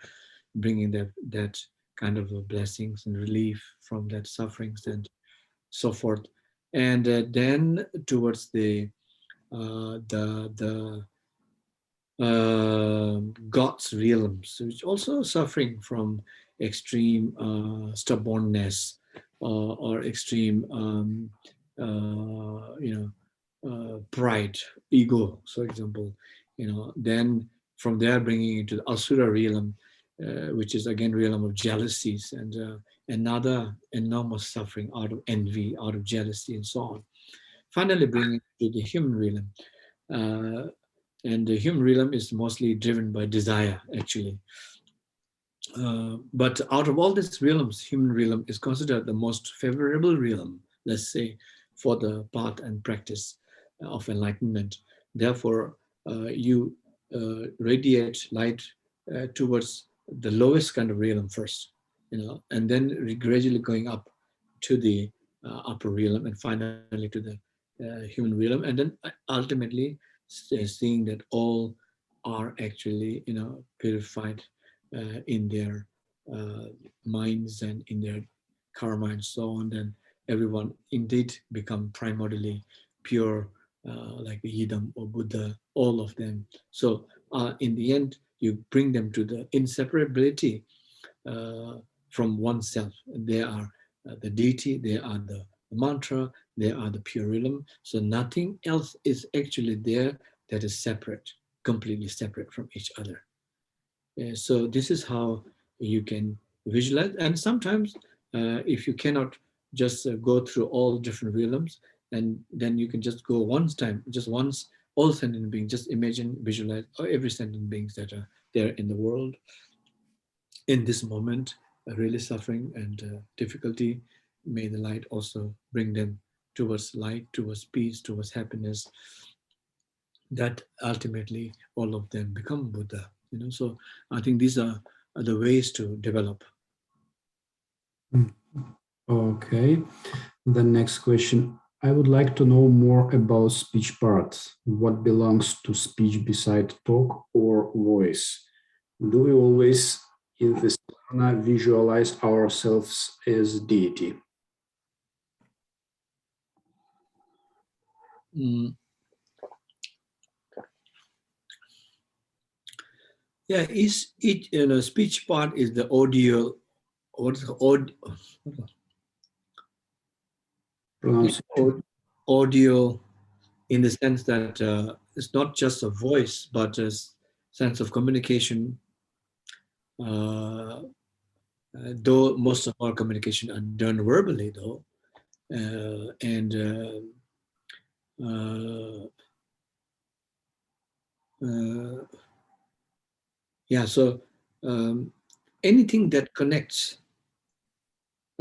A: bringing that kind of blessings and relief from that sufferings and so forth. And then towards the God's realms, which also suffering from extreme stubbornness or extreme, pride, ego, for example. Then from there bringing it to the Asura realm, which is again realm of jealousies and another enormous suffering out of envy, out of jealousy, and so on. Finally, bringing it to the human realm. And the human realm is mostly driven by desire, actually. But out of all these realms, human realm is considered the most favorable realm, let's say, for the path and practice of enlightenment. Therefore, you radiate light towards the lowest kind of realm first, and then gradually going up to the upper realm and finally to the human realm, and then ultimately seeing that all are actually, purified in their minds and in their karma and so on. Then everyone indeed become primordially pure, like the Yidam or Buddha, all of them. So in the end, you bring them to the inseparability from oneself. They are the deity, they are the mantra, they are the pure realm. So nothing else is actually there that is separate, completely separate from each other. So this is how you can visualize. And sometimes if you cannot just go through all different realms, and then you can just go just once, all sentient beings, just imagine, visualize every sentient beings that are there in the world in this moment, really suffering and difficulty. May the light also bring them towards light, towards peace, towards happiness, that ultimately all of them become Buddha. So I think these are the ways to develop.
B: Okay. The next question. I would like to know more about speech parts. What belongs to speech beside talk or voice? Do we always in the sadhana visualize ourselves as deity?
A: Yeah, each speech part is the audio. What's the audio in the sense that it's not just a voice, but a sense of communication. Though most of our communication are done verbally, though, and yeah, so anything that connects,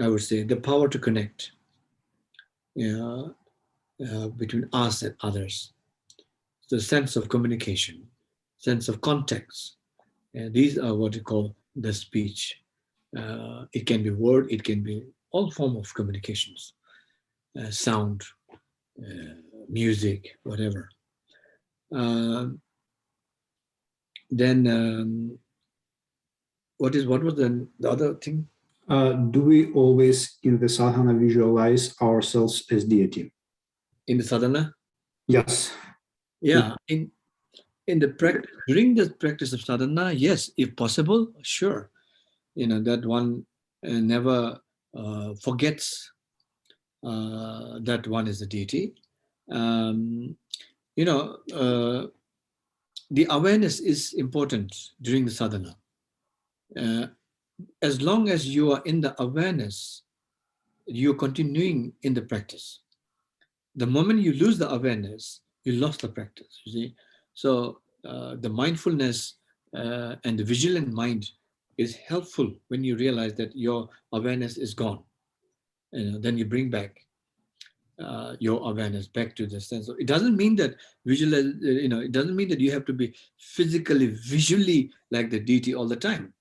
A: I would say, the power to connect, between us and others, the sense of communication, sense of context. These are what you call the speech. It can be word, it can be all form of communications, sound, music, whatever. Then what was the other thing?
B: Do we always in the sadhana visualize ourselves as deity?
A: In the sadhana?
B: Yes.
A: Yeah. In the practice, during the practice of sadhana, yes, if possible, sure. That one never forgets that one is a deity. Um, the awareness is important during the sadhana. As long as you are in the awareness, you're continuing in the practice. The moment you lose the awareness, you lost the practice, you see. So the mindfulness and the vigilant mind is helpful when you realize that your awareness is gone. Then you bring back your awareness back to the sense. So it doesn't mean that it doesn't mean that you have to be physically, visually like the deity all the time.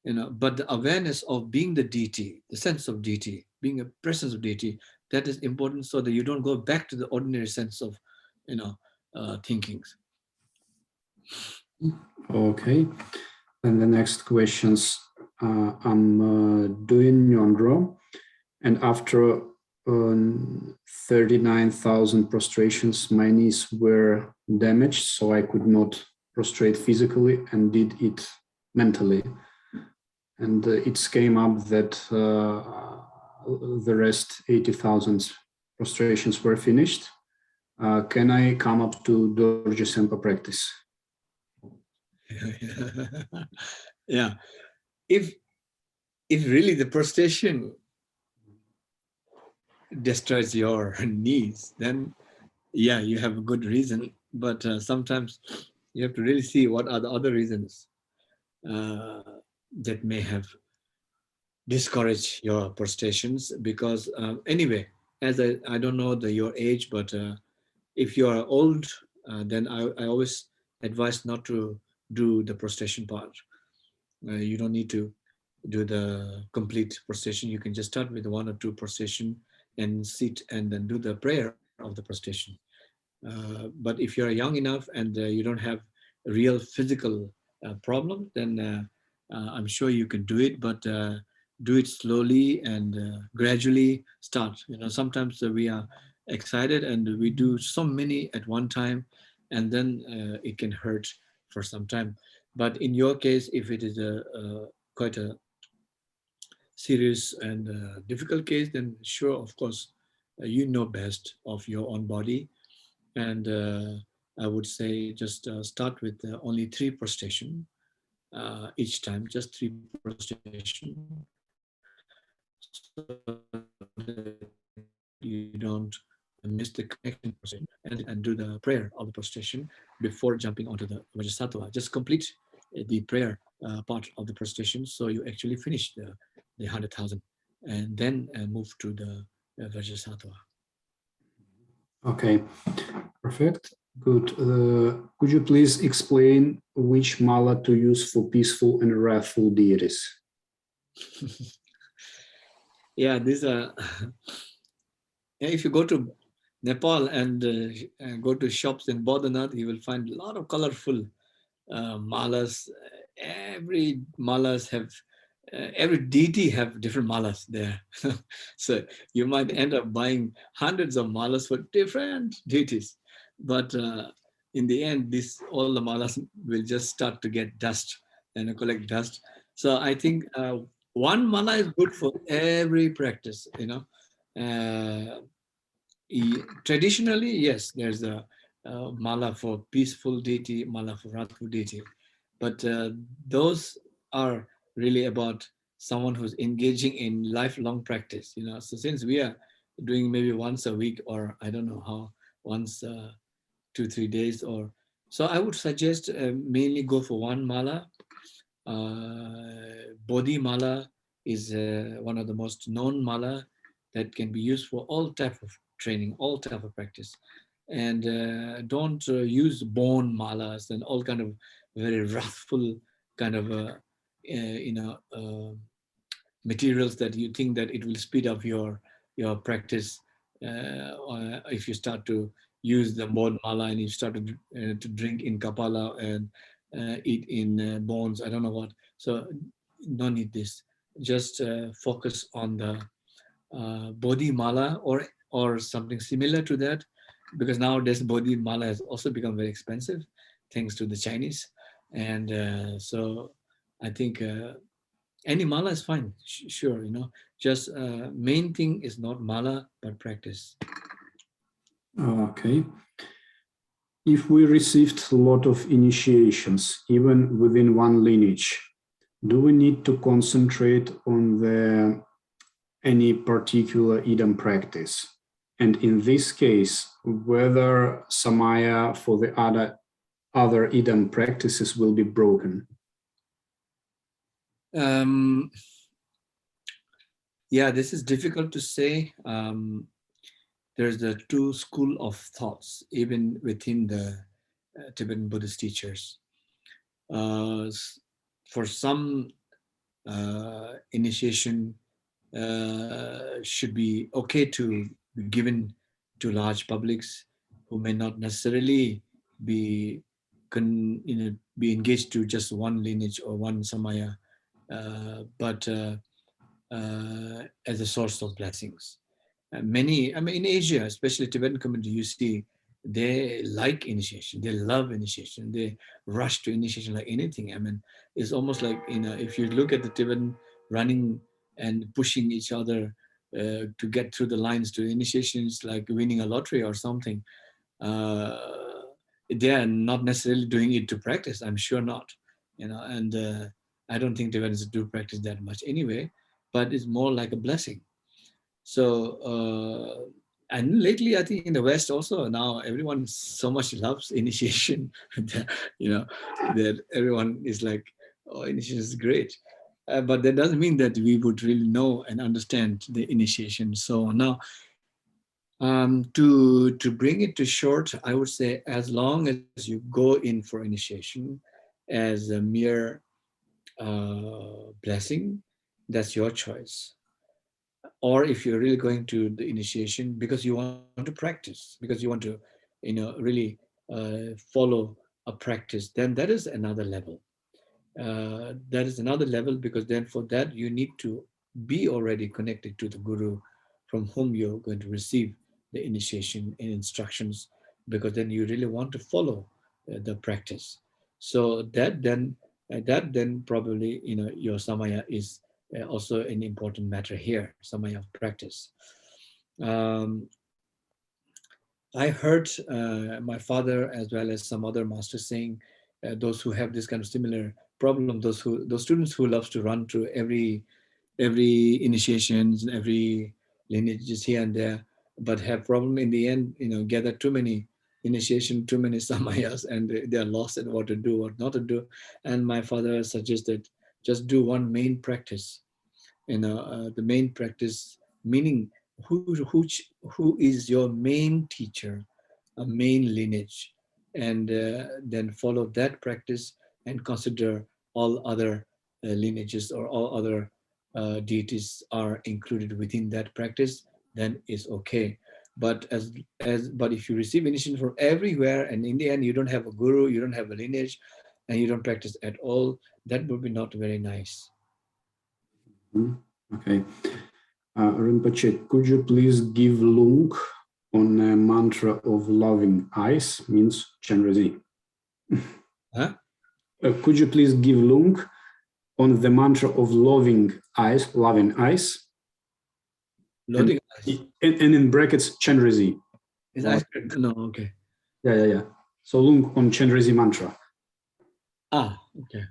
A: But the awareness of being the deity, the sense of deity, being a presence of deity, that is important so that you don't go back to the ordinary sense of, thinkings.
B: Okay. And the next questions, I'm doing Nyondro, and after 39,000 prostrations, my knees were damaged, so I could not prostrate physically and did it mentally. And it came up that the rest 80,000 prostrations were finished. Can I come up to Dorje Sempa practice?
A: Yeah. If really the prostration destroys your knees, then yeah, you have a good reason. But sometimes you have to really see what are the other reasons that may have discouraged your prostrations. Because anyway, as I don't know your age, but if you are old, then I always advise not to do the prostration part. You don't need to do the complete prostration. You can just start with one or two prostration and sit and then do the prayer of the prostration. But if you're young enough and you don't have a real physical problem, then I'm sure you can do it, but do it slowly and gradually start. Sometimes we are excited and we do so many at one time, and then it can hurt for some time. But in your case, if it is quite a serious and difficult case, then sure, of course, you know best of your own body. And I would say just start with only 3 prostration each time, just 3 prostration, so that you don't miss the connection and do the prayer of the prostration before jumping onto the Vajrasattva. Just complete the prayer part of the prostration, so you actually finish the 100,000 and then move to the Vajrasattva.
B: Okay, perfect. Good. Could you please explain which mala to use for peaceful and wrathful deities?
A: Yeah, these are. If you go to Nepal and go to shops in Bodhanath, you will find a lot of colorful malas. every malas have, every deity have different malas there. So you might end up buying hundreds of malas for different deities. But in the end, this all the malas will just start to get dust and collect dust. So I think one mala is good for every practice, you know. Uh, Traditionally, yes, there's a mala for peaceful deity, mala for wrathful deity, but those are really about someone who's engaging in lifelong practice. You know, so since we are doing maybe once a week, or I don't know how, once 2 3 days, or so, I would suggest mainly go for one mala. Bodhi mala is one of the most known mala that can be used for all type of training, all type of practice. And don't use bone malas and all kind of very wrathful kind of materials that you think that it will speed up your practice. Or if you start to use the bone mala and you start to drink in kapala and eat in bones, I don't know what. So no need this. Just focus on the bodhi mala or something similar to that, because nowadays bodhi mala has also become very expensive thanks to the Chinese. And so I think any mala is fine, sure, you know. Just main thing is not mala but practice.
B: Okay. If we received a lot of initiations, even within one lineage, do we need to concentrate on any particular idam practice? And in this case, whether samaya for the other idam practices will be broken?
A: Yeah, this is difficult to say. There's the two school of thoughts even within the Tibetan Buddhist teachers. For some, initiation should be okay to be given to large publics who may not necessarily be be engaged to just one lineage or one samaya, but as a source of blessings. Many, I mean, in Asia, especially Tibetan community, you see they like initiation, they love initiation, they rush to initiation like anything. I mean, it's almost like, you know, if you look at the Tibetan running and pushing each other to get through the lines to initiations, like winning a lottery or something. Uh, they are not necessarily doing it to practice. I'm sure not, you know, and I don't think Tibetans do practice that much anyway, but it's more like a blessing. So, and lately, I think in the West also now everyone so much loves initiation, that, you know, that everyone is like, oh, initiation is great. But that doesn't mean that we would really know and understand the initiation. So now, to bring it to short, I would say as long as you go in for initiation as a mere blessing, that's your choice. Or if you're really going to the initiation because you want to practice, because you want to, you know, really follow a practice, then that is another level. That is another level, because then for that you need to be already connected to the guru from whom you're going to receive the initiation and instructions, because then you really want to follow the practice. So that then probably, you know, your samaya is also an important matter here, samaya of practice. um, I heard my father as well as some other masters saying, those who have this kind of similar problem, those students who loves to run through every initiations and every lineages here and there, but have problem in the end, you know, gather too many initiation, too many samayas, and they are lost at what to do, what not to do. And my father suggested just do one main practice, you know, the main practice, meaning who is your main teacher, a main lineage, and then follow that practice and consider all other lineages or all other deities are included within that practice, then it's okay. But but if you receive initiation from everywhere and in the end you don't have a guru, you don't have a lineage, and you don't practice at all, that would be not very nice.
B: Okay. Rinpoche, could you please give lung on a mantra of loving eyes, means Chenrezi?
A: Huh?
B: Could you please give lung on the mantra of loving eyes?
A: Loading
B: and in brackets, Chenrezi.
A: is eyes. No, okay.
B: Yeah. So lung on Chenrezi mantra.
A: Okay.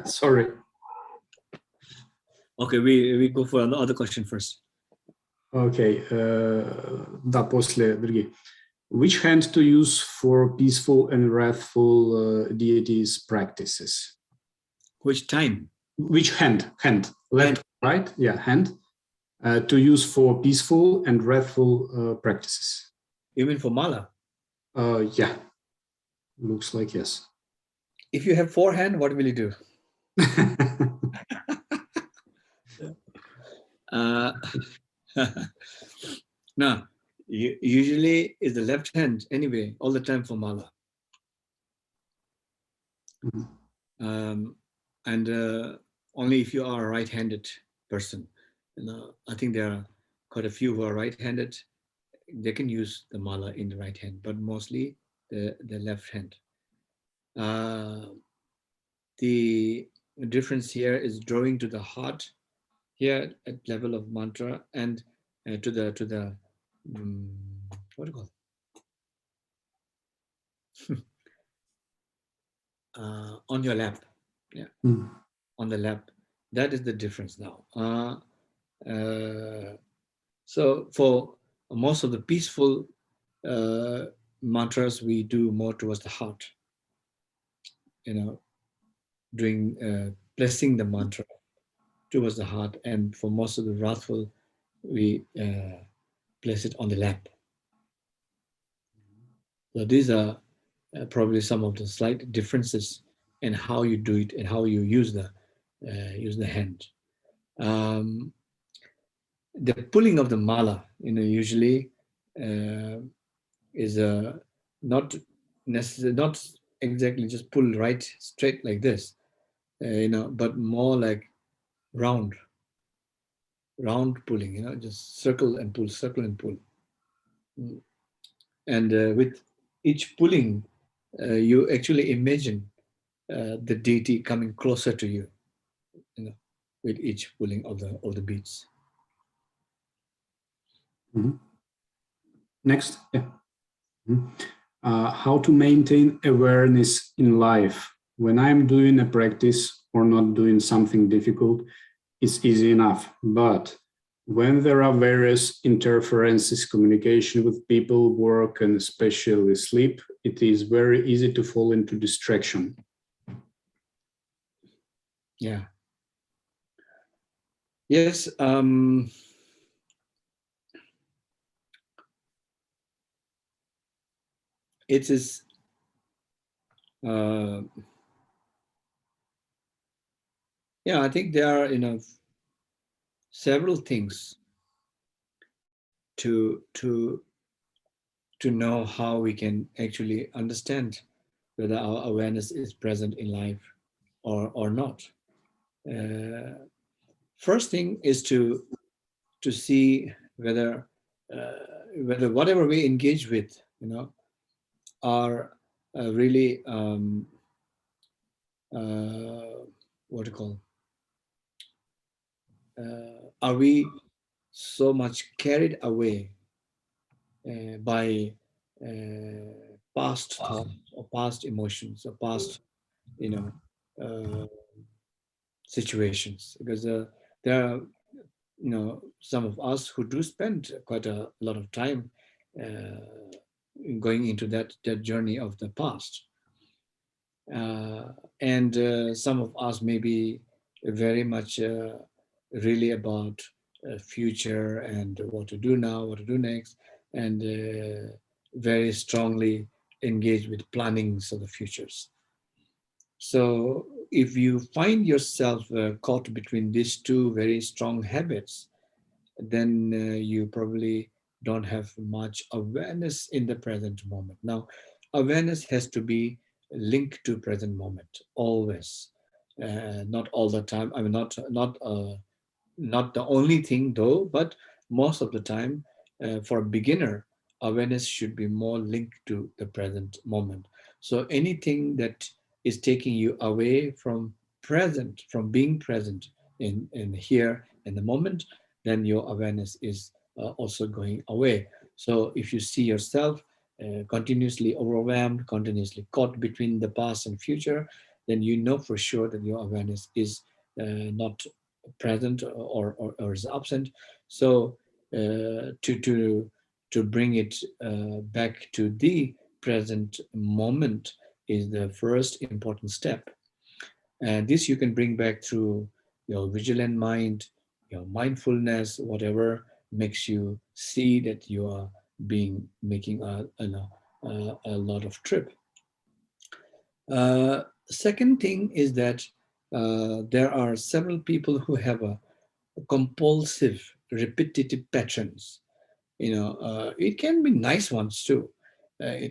B: Sorry.
A: Okay, we go for another question first.
B: Okay. Да, после другие. Which hand to use for peaceful and wrathful deities practices?
A: Which time?
B: Which hand? Left, right? Yeah, hand. To use for peaceful and wrathful practices.
A: You mean for mala?
B: Yeah. Looks like yes.
A: If you have 4 hands, what will you do? No, usually is the left hand anyway, all the time for mala. And only if you are a right-handed person. I think there are quite a few who are right-handed. They can use the mala in the right hand, but mostly the left hand. The difference here is drawing to the heart here at level of mantra, and to the what do you call it? On your lap, yeah, on the lap. That is the difference now. So for most of the peaceful mantras, we do more towards the heart. Doing blessing the mantra towards the heart, and for most of the wrathful, we place it on the lap. So these are probably some of the slight differences in how you do it and how you use the hand. The pulling of the mala, usually is not necessarily, not exactly just pull right straight like this, but more like round pulling, just circle and pull. And with each pulling, you actually imagine the deity coming closer to you, with each pulling of the beads.
B: Next, yeah. How to maintain awareness in life. When I'm doing a practice or not doing something difficult, it's easy enough. But when there are various interferences, communication with people, work, and especially sleep, it is very easy to fall into distraction.
A: Yeah. Yes. It is. I think there are several things to know how we can actually understand whether our awareness is present in life or not. First thing is to see whether whatever we engage with, are really what do you call? Are we so much carried away by past thoughts or past emotions or past, situations? Because there are, some of us who do spend quite a lot of time going into that journey of the past. And some of us may be very much really about future and what to do now, what to do next, and very strongly engaged with plannings of the futures. So if you find yourself caught between these two very strong habits, then you probably don't have much awareness in the present moment. Now, awareness has to be linked to present moment always, not all the time. I mean, not the only thing though, but most of the time, for a beginner, awareness should be more linked to the present moment. So anything that is taking you away from present, from being present in here in the moment, then your awareness is also going away. So if you see yourself continuously overwhelmed, continuously caught between the past and future, then you know for sure that your awareness is not present or is absent. So to bring it back to the present moment is the first important step. And this you can bring back through your vigilant mind, your mindfulness, whatever makes you see that you are making a lot of trip. Second thing is that there are several people who have a compulsive, repetitive patterns. It can be nice ones too.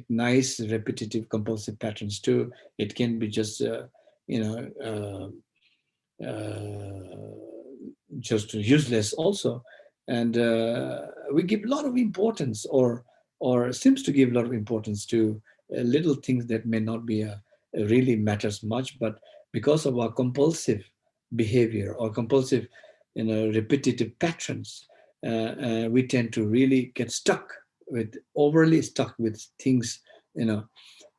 A: Nice, repetitive, compulsive patterns too. It can be just, you know, just useless also. And we give a lot of importance, or seems to give a lot of importance to little things that may not be really matters much, but because of our compulsive behavior or compulsive, repetitive patterns, we tend to really get overly stuck with things, and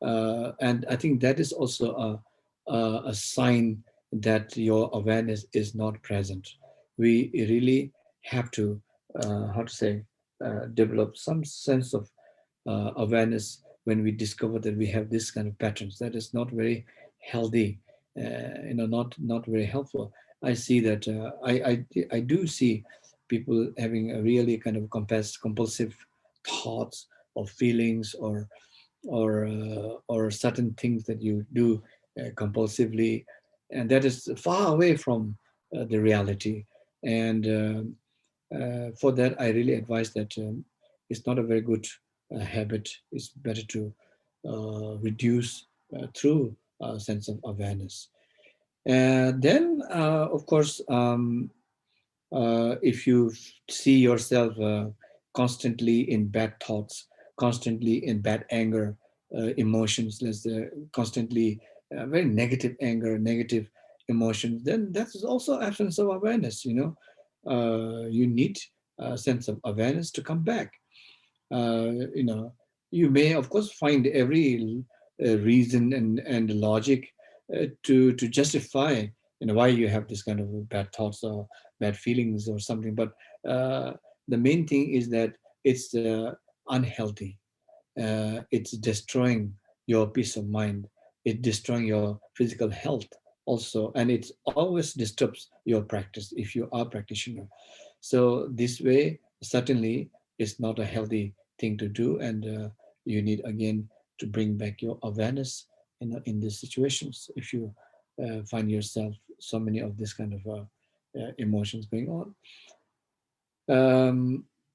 A: I think that is also a sign that your awareness is not present. We really have to, how to say, develop some sense of awareness when we discover that we have this kind of patterns. That is not very healthy, not very helpful. I see that I do see people having a really kind of compulsive thoughts or feelings, or certain things that you do compulsively, and that is far away from the reality. And for that, I really advise that it's not a very good habit. It's better to reduce through a sense of awareness. And then, of course, if you see yourself constantly in bad thoughts, constantly in bad anger, emotions, constantly very negative anger, negative emotions, then that is also absence of awareness. You need a sense of awareness to come back. uh, you know, you may, of course, find every reason and logic to justify, why you have this kind of bad thoughts or bad feelings or something. But uh, the main thing is that it's unhealthy. It's destroying your peace of mind. It's destroying your physical health also, and it always disturbs your practice if you are a practitioner. So this way, certainly, is not a healthy thing to do, and you need again to bring back your awareness in these situations. If you find yourself so many of this kind of emotions going on.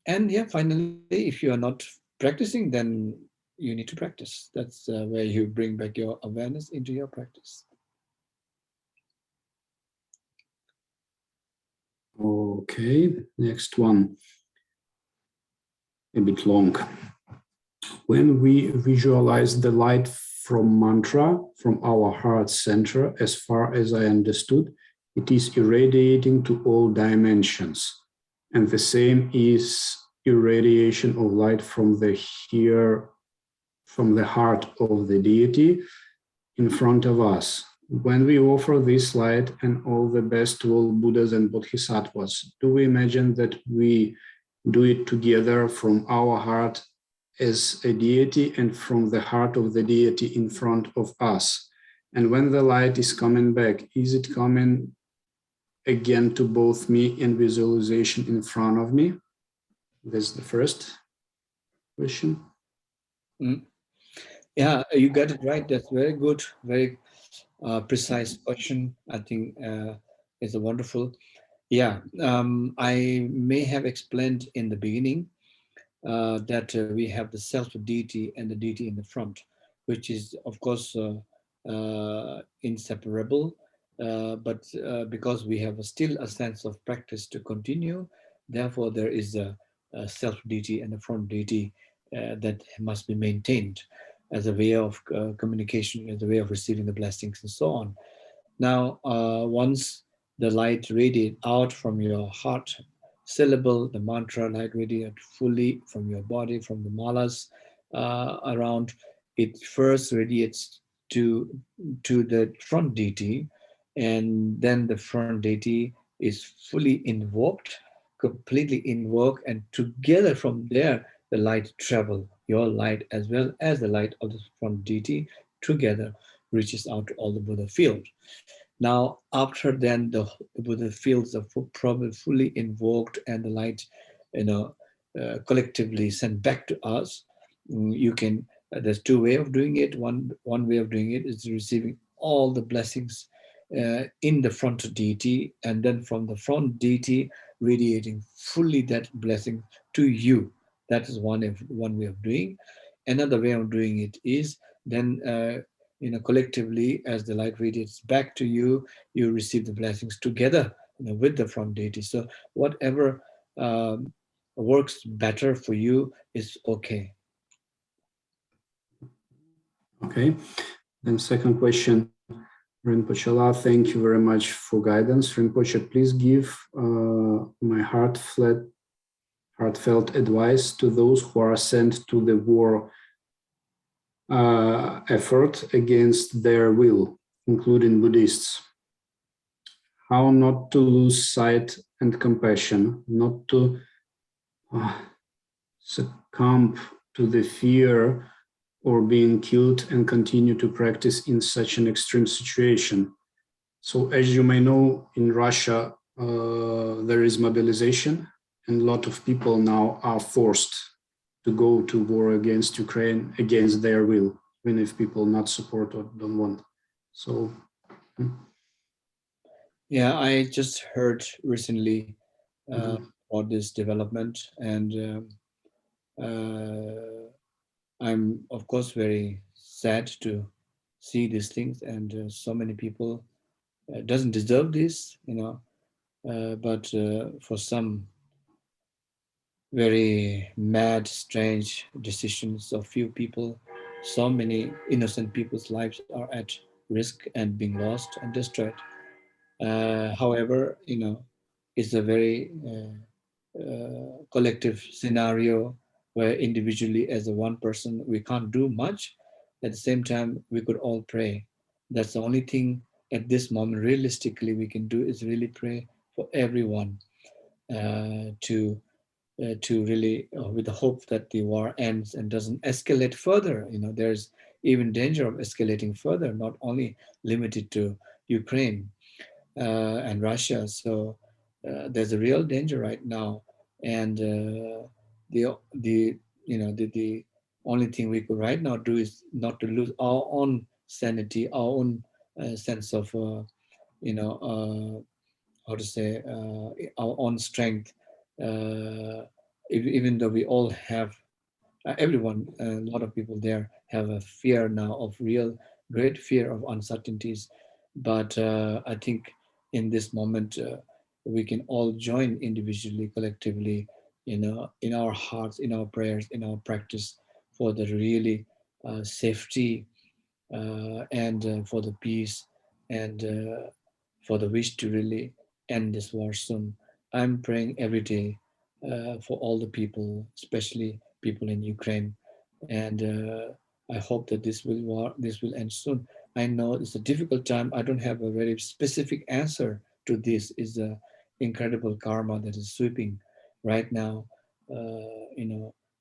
A: And yeah, finally, if you are not practicing, then you need to practice. That's where you bring back your awareness into your practice.
B: Okay, next one, a bit long. When we visualize the light from mantra from our heart center, as far as I understood, it is irradiating to all dimensions. And the same is irradiation of light from the heart of the deity in front of us. When we offer this light and all the best to all Buddhas and Bodhisattvas, do we imagine that we do it together from our heart as a deity and from the heart of the deity in front of us? And when the light is coming back, is it coming again to both me and visualization in front of me? That's the first question.
A: Mm. Yeah, you got it right. That's very good, very precise question. I think it's a wonderful. Yeah, I may have explained in the beginning that we have the self deity and the deity in the front. which is of course inseparable. But because we have still a sense of practice to continue, therefore there is a self deity and a front deity that must be maintained as a way of communication, as a way of receiving the blessings and so on. Now, once the light radiate out from your heart syllable, the mantra light radiate fully from your body, from the malas around, it first radiates to, to the front deity, and then the front deity is fully invoked, completely invoked, and together from there, the light travel, your light as well as the light of the front deity together reaches out to all the Buddha field. Now, after then, the Buddha fields are probably fully invoked and the light, collectively sent back to us. You can. There's two way of doing it. One way of doing it is receiving all the blessings in the front deity, and then from the front deity radiating fully that blessing to you. That is one way of doing. Another way of doing it is then collectively, as the light radiates back to you, you receive the blessings together, with the front deity. So whatever works better for you is okay.
B: Okay. Then second question, Rinpoche, thank you very much for guidance. Rinpoche, please give my heartfelt advice to those who are sent to the war effort against their will, including Buddhists. How not to lose sight and compassion, not to succumb to the fear or being killed and continue to practice in such an extreme situation. So as you may know, in Russia, there is mobilization, and a lot of people now are forced to go to war against Ukraine against their will, even if people not support or don't want. So.
A: Yeah, I just heard recently about this development, and I'm of course very sad to see these things, and so many people doesn't deserve this, but for some very mad, strange decisions of few people, so many innocent people's lives are at risk and being lost and destroyed. However, it's a very collective scenario where individually as a one person we can't do much. At the same time, we could all pray. That's the only thing at this moment realistically we can do, is really pray for everyone, to really, with the hope that the war ends and doesn't escalate further. There's even danger of escalating further, not only limited to Ukraine and Russia. So there's a real danger right now, and the only thing we could right now do is not to lose our own sanity, our own sense of how to say, our own strength. Even though we all have, everyone, a lot of people there have a fear now of real great fear of uncertainties. But I think in this moment, we can all join individually, collectively, in our hearts, in our prayers, in our practice, for the really safety, and for the peace, and for the wish to really end this war soon. I'm praying every day for all the people, especially people in Ukraine, and I hope that this will end soon. I know it's a difficult time. I don't have a very specific answer to this. Is a incredible karma that is sweeping right now,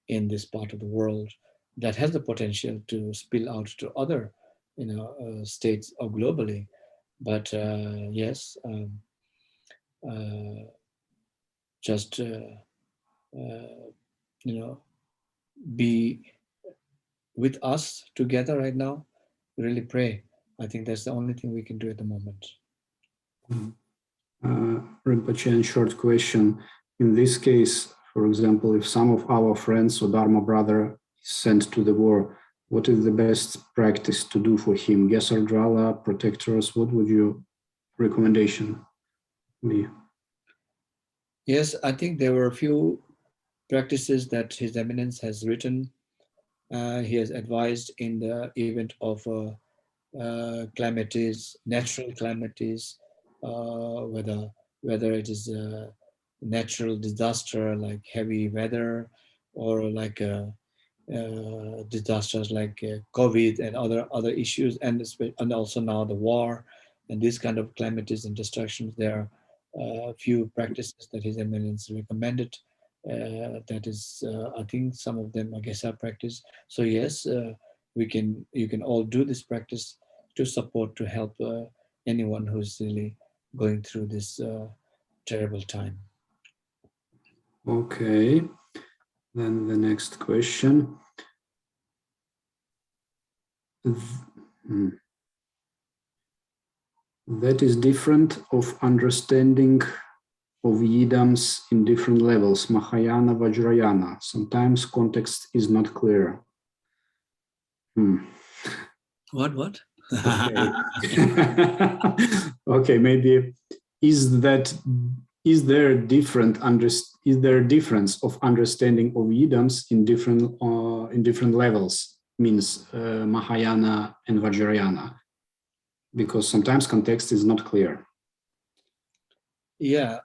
A: in this part of the world, that has the potential to spill out to other, states or globally. But yes, uh, just you know, be with us together right now. Really pray. I think that's the only thing we can do at the moment.
B: Rinpoche, in short question. In this case, for example, if some of our friends or Dharma brother is sent to the war, What is the best practice to do for him? Gesar Drala, protectors, what would your recommendation be?
A: Yes, I think there were a few practices that His Eminence has written. He has advised in the event of calamities, natural calamities, whether it is a natural disaster like heavy weather, or like disasters like COVID and other issues, and also now the war and these kind of calamities and destructions. There are a few practices that His Eminence recommended. That is, I think some of them, I guess, are practice. So yes, you can all do this practice to support, to help anyone who's really going through this terrible time.
B: Okay, then the next question. That is different of understanding of yidams in different levels, Mahayana, Vajrayana. Sometimes context is not clear.
A: What?
B: Okay. Okay, maybe is there a difference of understanding of yidams in different levels, means Mahayana and Vajrayana, because sometimes context is not clear.
A: Yeah.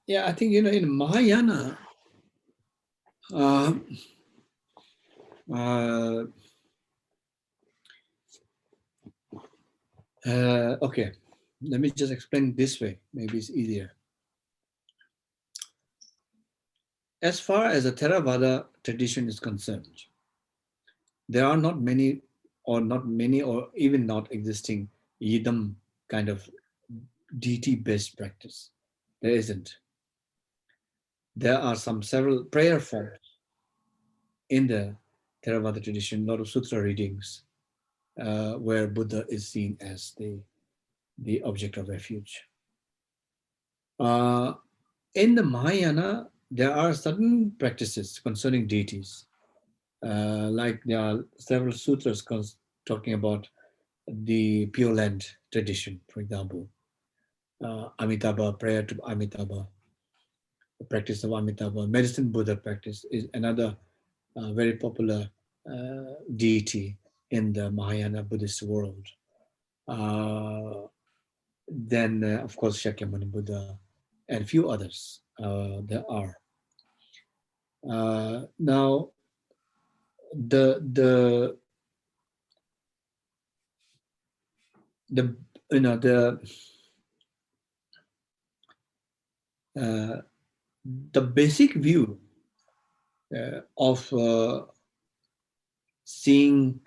A: Yeah, I think, in Mahayana, okay, let me just explain this way. Maybe it's easier. As far as the Theravada tradition is concerned, there are not many, or even not existing Yidam kind of deity-based practice. There isn't. There are several prayer forms in the Theravada tradition, a lot of sutra readings, where Buddha is seen as the object of refuge. In the Mahayana, there are certain practices concerning deities. Like there are several sutras talking about the Pure Land tradition, for example. Amitabha, prayer to Amitabha, the practice of Amitabha. Medicine Buddha practice is another very popular deity in the Mahayana Buddhist world. Then, of course, Shakyamuni Buddha and a few others there are. Now, the you know the basic view of seeing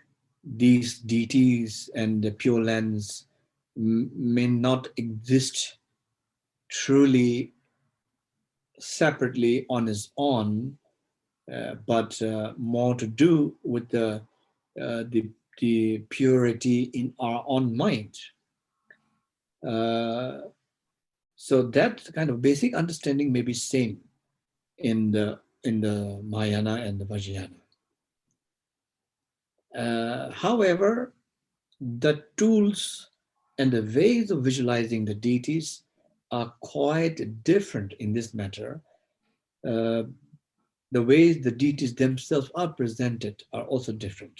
A: these deities and the pure lands may not exist truly separately on its own, but more to do with the purity in our own mind. So that kind of basic understanding may be same in the Mahayana and the Vajrayana. However, the tools and the ways of visualizing the deities are quite different in this matter. The ways the deities themselves are presented are also different.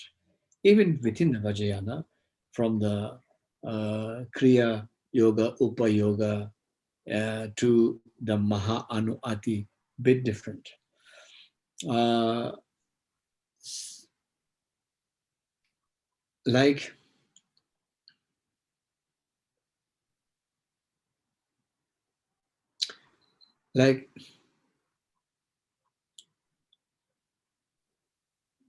A: Even within the Vajrayana, from the Kriya Yoga, Upa Yoga, to the Maha Anuati, bit different. Like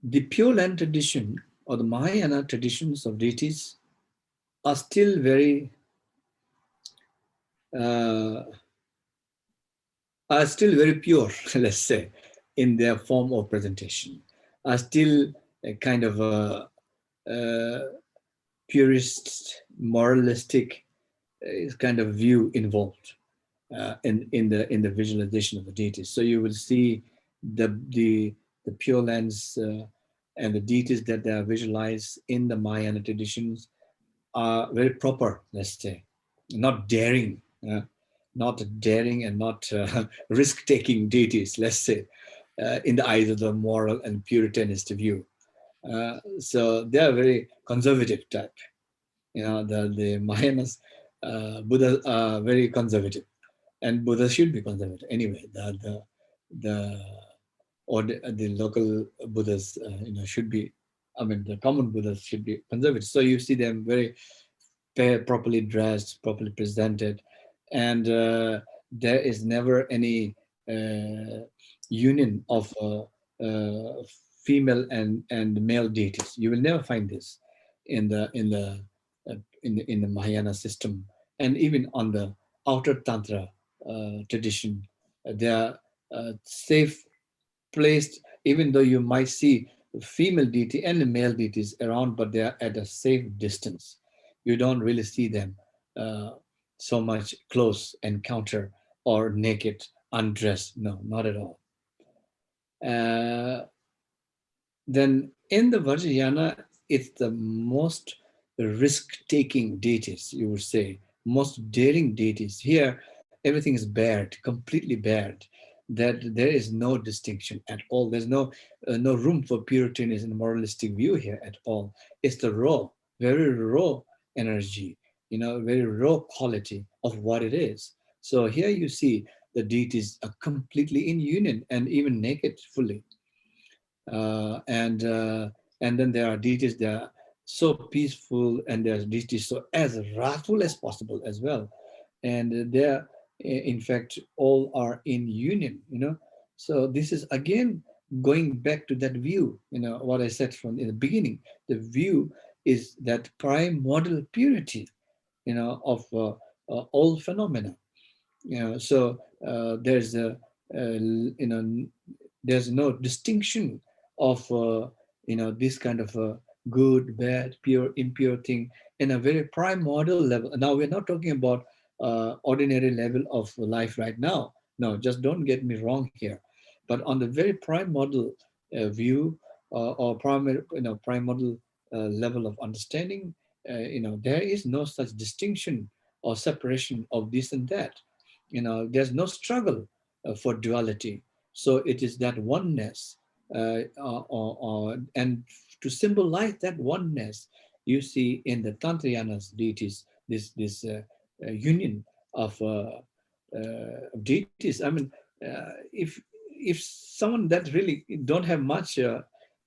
A: the Pure Land tradition or the Mahayana traditions of deities are still very pure, let's say, in their form of presentation, are still a kind of a purist, moralistic kind of view involved. in the visualization of the deities. So you will see the Pure Lands and the deities that they are visualized in the Mahayana traditions are very proper, let's say, not daring, and not risk-taking deities, let's say, in the eyes of the moral and puritanist view. So they are very conservative type. The Mahayanas, Buddha are very conservative, and Buddha should be conservative anyway. The local Buddhas, should be. I mean, the common Buddhas should be conservative. So you see them very properly dressed, properly presented, and there is never any union of female and male deities. You will never find this in the Mahayana system, and even on the outer Tantra tradition. They are safe placed, even though you might see female deity and male deities around, but they are at a safe distance. You don't really see them uh, so much close encounter or naked, undressed. No, not at all. Then in the Vajrayana, it's the most risk-taking deities, you would say, most daring deities. Here, everything is bared, completely bared, that there is no distinction at all. There's no room for Puritanism and moralistic view here at all. It's the raw, very raw energy, very raw quality of what it is. So here you see the deities are completely in union and even naked fully. And then there are deities that are so peaceful, and there's deities so as wrathful as possible as well, and they're in fact all are in union. So this is again going back to that view, what I said from in the beginning. The view is that primordial purity, of all phenomena. So there's a there's no distinction of this kind of good, bad, pure, impure thing in a very primordial level. Now we're not talking about ordinary level of life right now. No, just don't get me wrong here. But on the very primordial view, or primordial level of understanding, there is no such distinction or separation of this and that. There's no struggle for duality. So it is that oneness, and to symbolize that oneness, you see in the Tantrayana's deities this union of deities. I mean, if someone that really don't have much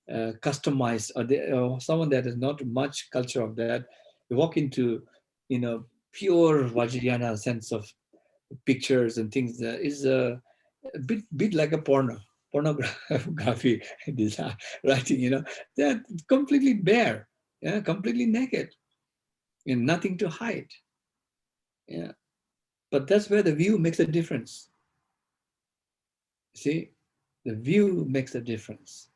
A: customized, or someone that has not much culture of that, walk into pure Vajrayana sense of pictures and things, is a bit like a pornography design, writing. They're completely bare, completely naked, and nothing to hide. Yeah, but that's where the view makes a difference. See, the view makes a difference.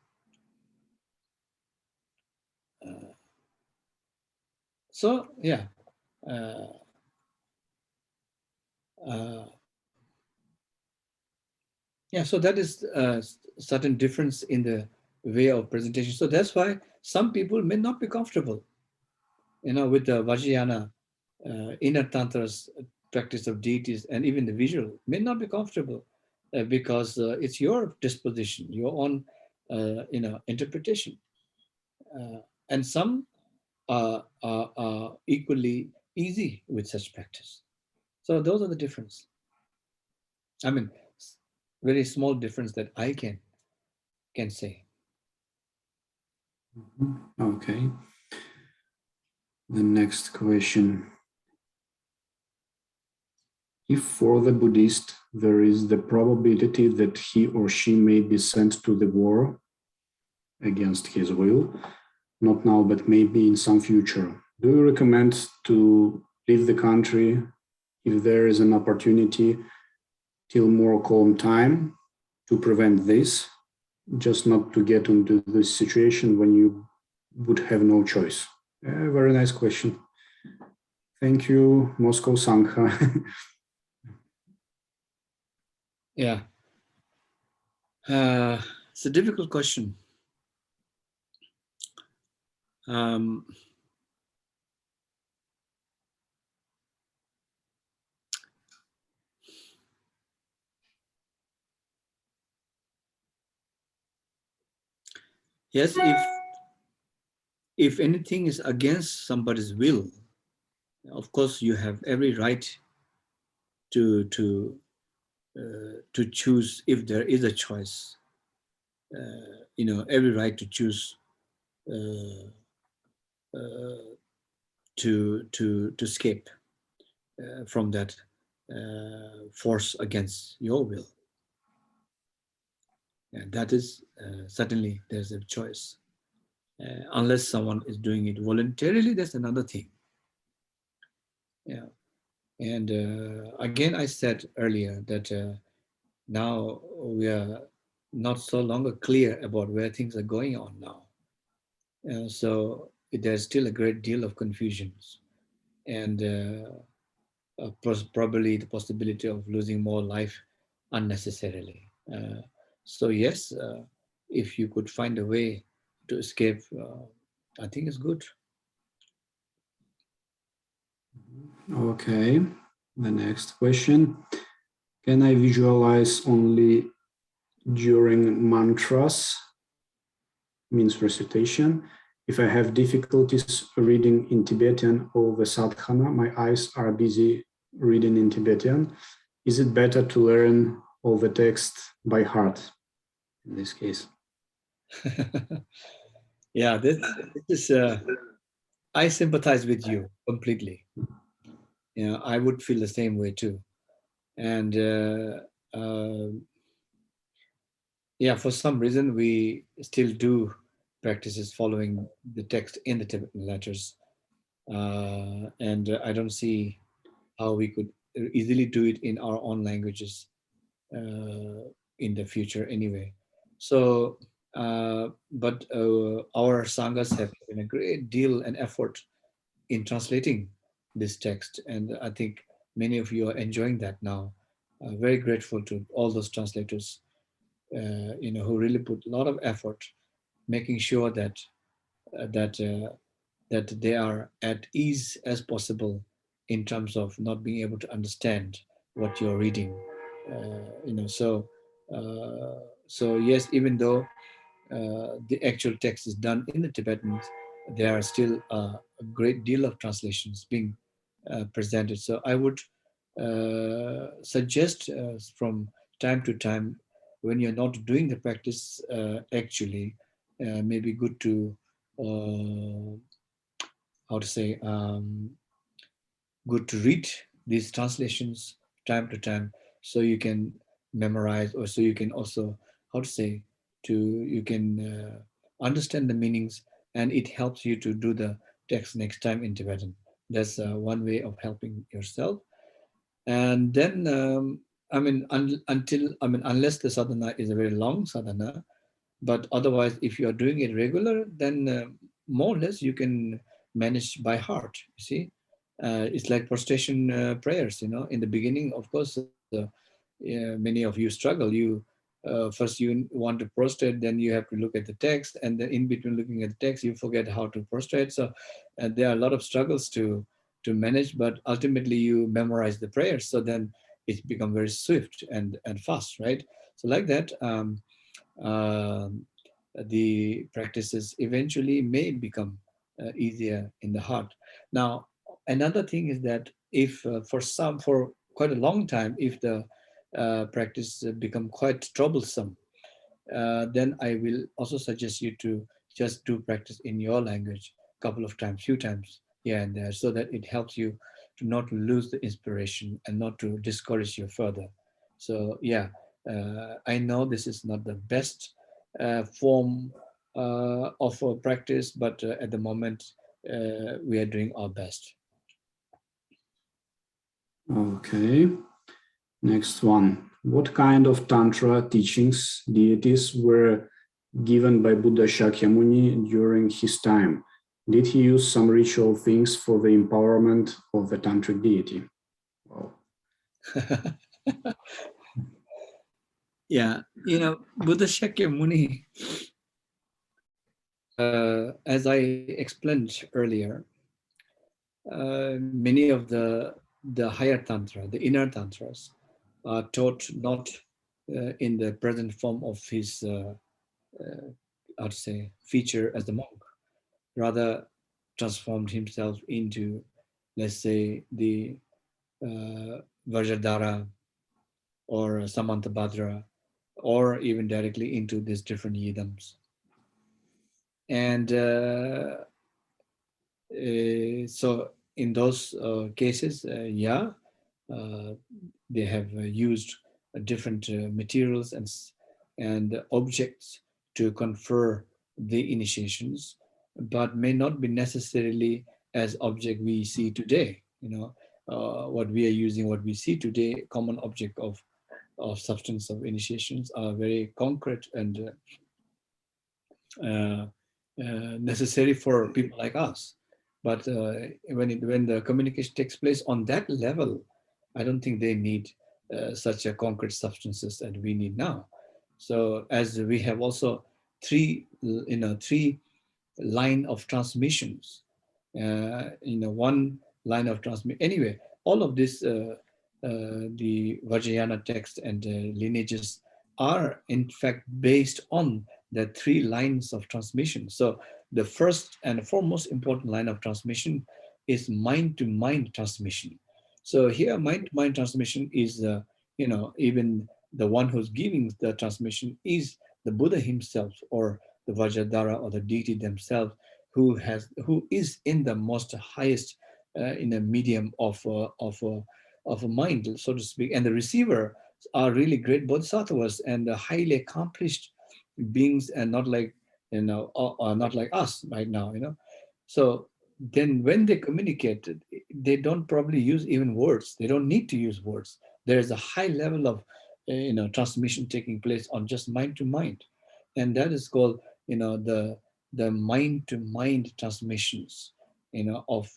A: So yeah. Yeah, so that is a certain difference in the way of presentation. So that's why some people may not be comfortable, with the Vajrayana, inner tantra's practice of deities, and even the visual may not be comfortable because it's your disposition, your own, interpretation. And some are equally easy with such practice. So those are the difference. I mean, very small difference that I can say.
B: Okay. The next question. If for the Buddhist there is the probability that he or she may be sent to the war against his will, not now, but maybe in some future, do you recommend to leave the country if there is an opportunity till more calm time to prevent this, just not to get into this situation when you would have no choice? Very nice question. Thank you, Moscow Sangha.
A: Yeah. It's a difficult question. Um, yes, if anything is against somebody's will, of course you have every right to choose if there is a choice. Every right to choose uh, uh, to escape from that force against your will. And that is certainly there's a choice. Unless someone is doing it voluntarily, that's another thing. Yeah. And again, I said earlier that now we are not so longer clear about where things are going on now. So there's still a great deal of confusions and probably the possibility of losing more life unnecessarily. So yes, if you could find a way to escape, I think it's good.
B: Okay, the next question. Can I visualize only during mantras, means recitation? If I have difficulties reading in Tibetan over sadhana, my eyes are busy reading in Tibetan. Is it better to learn all the text by heart in this case?
A: Yeah, this is, I sympathize with you completely. I would feel the same way too. And yeah, for some reason, we still do practices following the text in the Tibetan letters. And I don't see how we could easily do it in our own languages in the future anyway. So, but our sanghas have given a great deal and effort in translating this text, and I think many of you are enjoying that now. Very grateful to all those translators, who really put a lot of effort, making sure that uh, that uh, that they are at ease as possible in terms of not being able to understand what you're reading. Uh, so yes, even though the actual text is done in the Tibetan, there are still a great deal of translations being presented. So I would suggest from time to time, when you're not doing the practice actually, maybe good to uh, how to say good to read these translations time to time, so you can memorize, or so you can also, how to say, to you can understand the meanings, and it helps you to do the text next time in Tibetan. That's one way of helping yourself. And then unless the sadhana is a very long sadhana, but otherwise, if you are doing it regular, then more or less you can manage by heart. You see, it's like prostration prayers. In the beginning, of course, yeah, many of you struggle. You first you want to prostrate, then you have to look at the text, and then in between looking at the text, you forget how to prostrate. So there are a lot of struggles to manage, but ultimately you memorize the prayers. So then it's become very swift and fast, right? So like that. Um, the practices eventually may become easier in the heart. Now, another thing is that if for quite a long time, if the practice become quite troublesome, then I will also suggest you to just do practice in your language a couple of times, few times here and there, so that it helps you to not lose the inspiration and not to discourage you further. So yeah, I know this is not the best form of practice, but at the moment we are doing our best.
B: Okay, next one. What kind of tantra teachings, deities were given by Buddha Shakyamuni during his time? Did he use some ritual things for the empowerment of the tantric deity? Wow.
A: Yeah, Buddha Shakyamuni, as I explained earlier, many of the higher tantra, the inner tantras, are taught not in the present form of his, I'd say, feature as the monk, rather transformed himself into, let's say, the Vajradhara or Samantabhadra, or even directly into these different yidams. And so in those cases, uh, they have used different materials and objects to confer the initiations, but may not be necessarily as object we see today. What we are using, what we see today, common object of substance of initiations are very concrete and uh, necessary for people like us. But when the communication takes place on that level, I don't think they need such a concrete substances that we need now. So as we have also three line of transmissions, one line of transmission. Anyway, all of this, the Vajrayana text and lineages are in fact based on the three lines of transmission. So the first and foremost important line of transmission is mind-to-mind transmission. So here, mind-to-mind transmission is, even the one who's giving the transmission is the Buddha himself, or the Vajradhara, or the deity themselves, who is in the most highest in a medium of a mind, so to speak, and the receiver are really great bodhisattvas and highly accomplished beings, and not like not like us right now. So then when they communicate, they don't probably use even words. They don't need to use words. There is a high level of transmission taking place on just mind to mind, and that is called the mind to mind transmissions of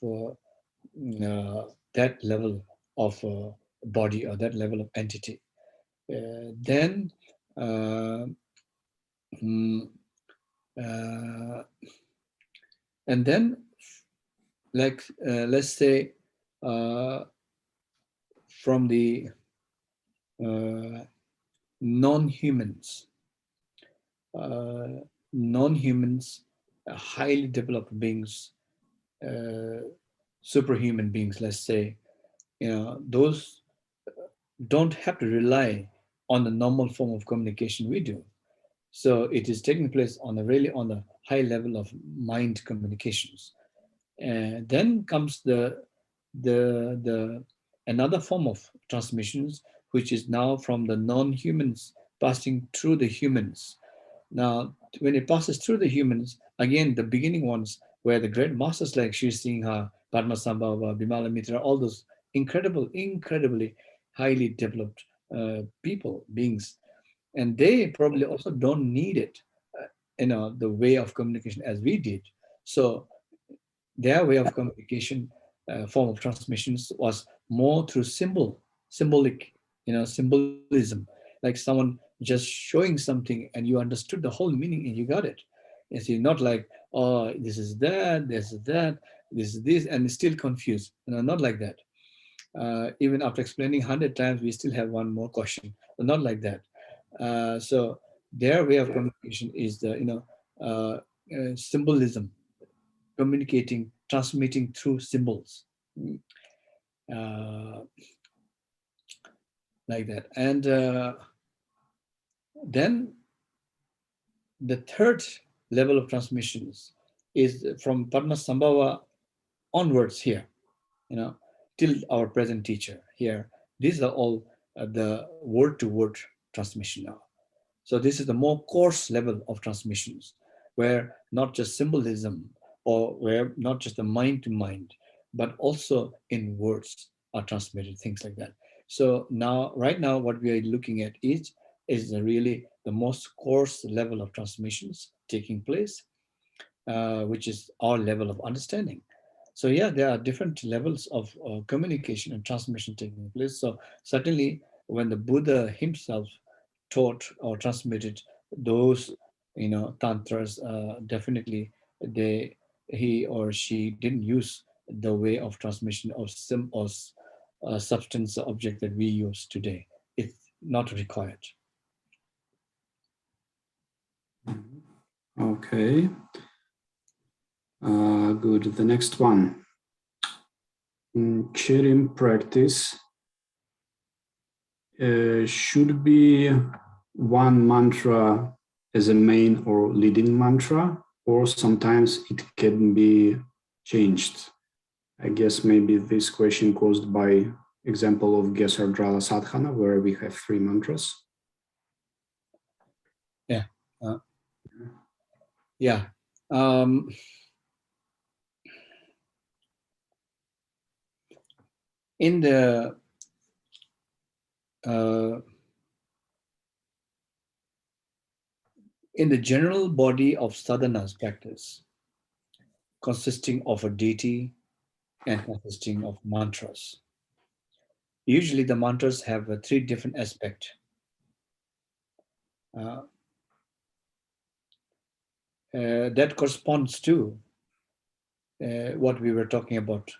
A: that level of body, or that level of entity. Then uh, mm, uh, and then, like, let's say, uh, from the uh, non-humans, uh, non-humans, highly developed beings, uh, superhuman beings, let's say, those don't have to rely on the normal form of communication we do. So it is taking place on a high level of mind communications. And then comes the another form of transmissions, which is now from the non-humans passing through the humans. Now, when it passes through the humans, again, the beginning ones, where the great masters like Sri Singha, Padmasambhava, Bimala Mitra, all those incredibly highly developed people, beings, and they probably also don't need it, the way of communication as we did. So their way of communication, form of transmissions, was more through symbolic, symbolism, like someone just showing something and you understood the whole meaning and you got it. You see, not like, oh, this is that, this is this, and still confused. Not like that. Even after explaining 100 times, we still have one more question. Not like that. So their way of communication is the symbolism, communicating, transmitting through symbols, uh, like that. And then the third level of transmissions is from Padmasambhava onwards here, you know, till our present teacher here. These are all the word-to-word transmission now. So this is the more coarse level of transmissions, where not just symbolism, or where not just the mind to mind, but also in words are transmitted, things like that. So now, right now, what we are looking at is really the most coarse level of transmissions taking place, which is our level of understanding. So yeah, there are different levels of communication and transmission taking place. So certainly, when the Buddha himself taught or transmitted those, tantras, definitely he or she didn't use the way of transmission of substance object that we use today. It's not required.
B: Okay. Good. The next one. In Kyerim practice, should be one mantra as a main or leading mantra, or sometimes it can be changed. I guess maybe this question caused by example of Gesardrala Sadhana, where we have 3 mantras.
A: Yeah. Yeah. In the general body of sadhana's practice, consisting of a deity and consisting of mantras, usually the mantras have 3 different aspects. That corresponds to what we were talking about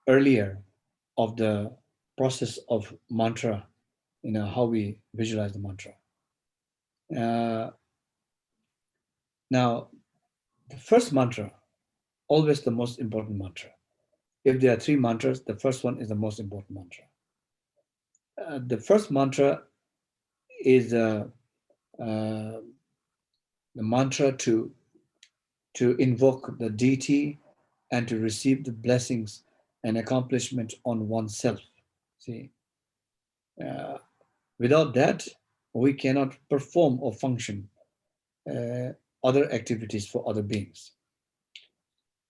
A: earlier of the process of mantra, how we visualize the mantra. Now, the first mantra, always the most important mantra. If there are 3 mantras, the first one is the most important mantra. The first mantra is the mantra to invoke the deity and to receive the blessings and accomplishment on oneself. See, without that, we cannot perform or function other activities for other beings.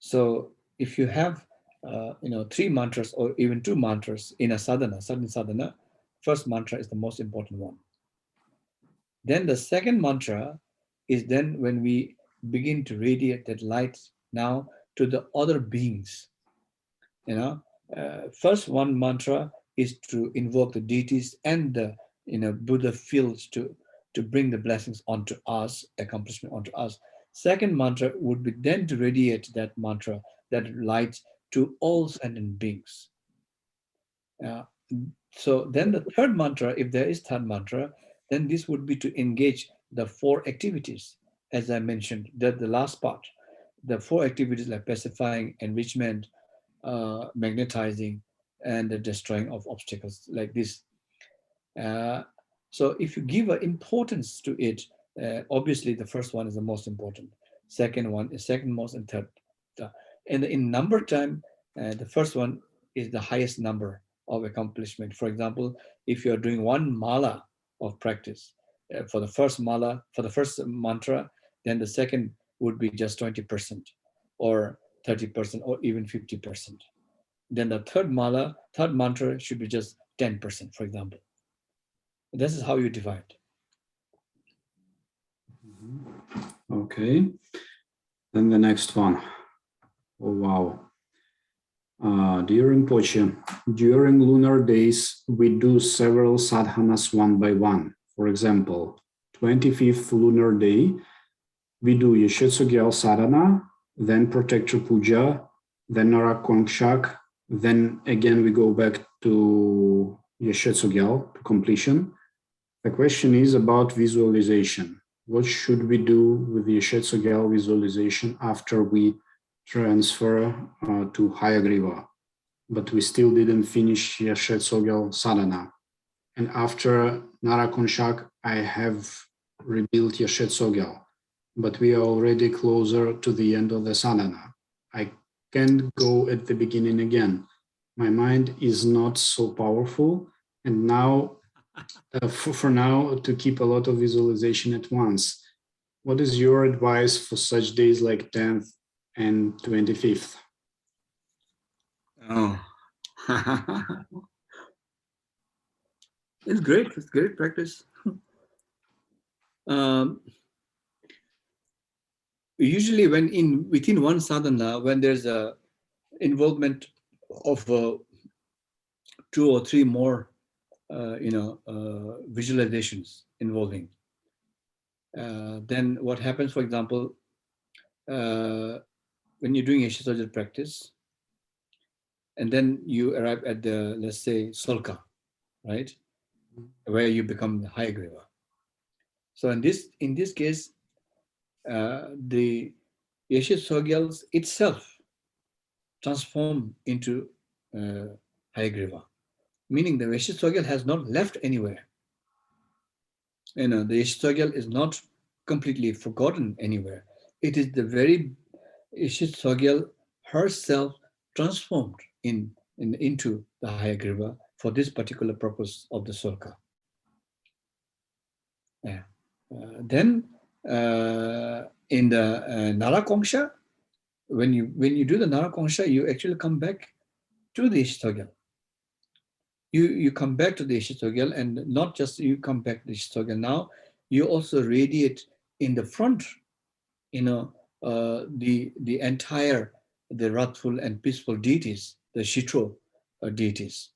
A: So if you have 3 mantras or even 2 mantras in a sadhana, first mantra is the most important one. Then the second mantra is then when we begin to radiate that light now to the other beings. First one mantra is to invoke the deities and the Buddha fields to bring the blessings onto us, accomplishment onto us. Second mantra would be then to radiate that mantra, that light, to all sentient beings. So then the third mantra, if there is third mantra, then this would be to engage the 4 activities, as I mentioned, that the last part, the 4 activities like pacifying, enrichment, magnetizing, and the destroying of obstacles like this. So if you give an importance to it, obviously the first one is the most important. Second one is second most, and third. And in number time, the first one is the highest number of accomplishment. For example, if you are doing 1 mala of practice for the first mala, for the first mantra, then the second would be just 20% or 30% or even 50%. Then the third mala, third mantra should be just 10%, for example. This is how you divide.
B: Okay. Then the next one. Oh, wow. Dear Rinpoche, during lunar days, we do several sadhanas one by one. For example, 25th lunar day, we do Yeshetsugyal sadhana, then protector puja, then Narakongshak, then again we go back to Yeshetsugyal to completion. The question is about visualization. What should we do with the Yeshetsugyal visualization after we transfer to Hayagriva? But we still didn't finish Yeshetsugyal sadhana. And after Narakongshak, I have rebuilt Yeshetsugyal, but we are already closer to the end of the sadhana. I can't go at the beginning again. My mind is not so powerful, and now for now to keep a lot of visualization at once. What is your advice for such days like 10th and 25th?
A: Oh, it's great practice. Usually within one sadhana, when there's a involvement of 2 or 3 more visualizations involving. Then what happens, for example, when you're doing a Shitojit practice, and then you arrive at the, let's say, Solka, right? Where you become the Hayagriva. So in this case, the Yeshisogyals itself transform into Hayagriva, meaning the Yeshisogyal has not left anywhere. The Yeshisogyal is not completely forgotten anywhere. It is the very Yeshisogyal herself transformed into the Hayagriva for this particular purpose of the Solka. Yeah. Then in the Narakongsha, when you do the Narakongsha, you actually come back to the Yeshisogyal. You come back to the Yeshisogyal, and not just you come back to the Yeshisogyal. Now you also radiate in the front, the entire, the wrathful and peaceful deities, the Shitro deities,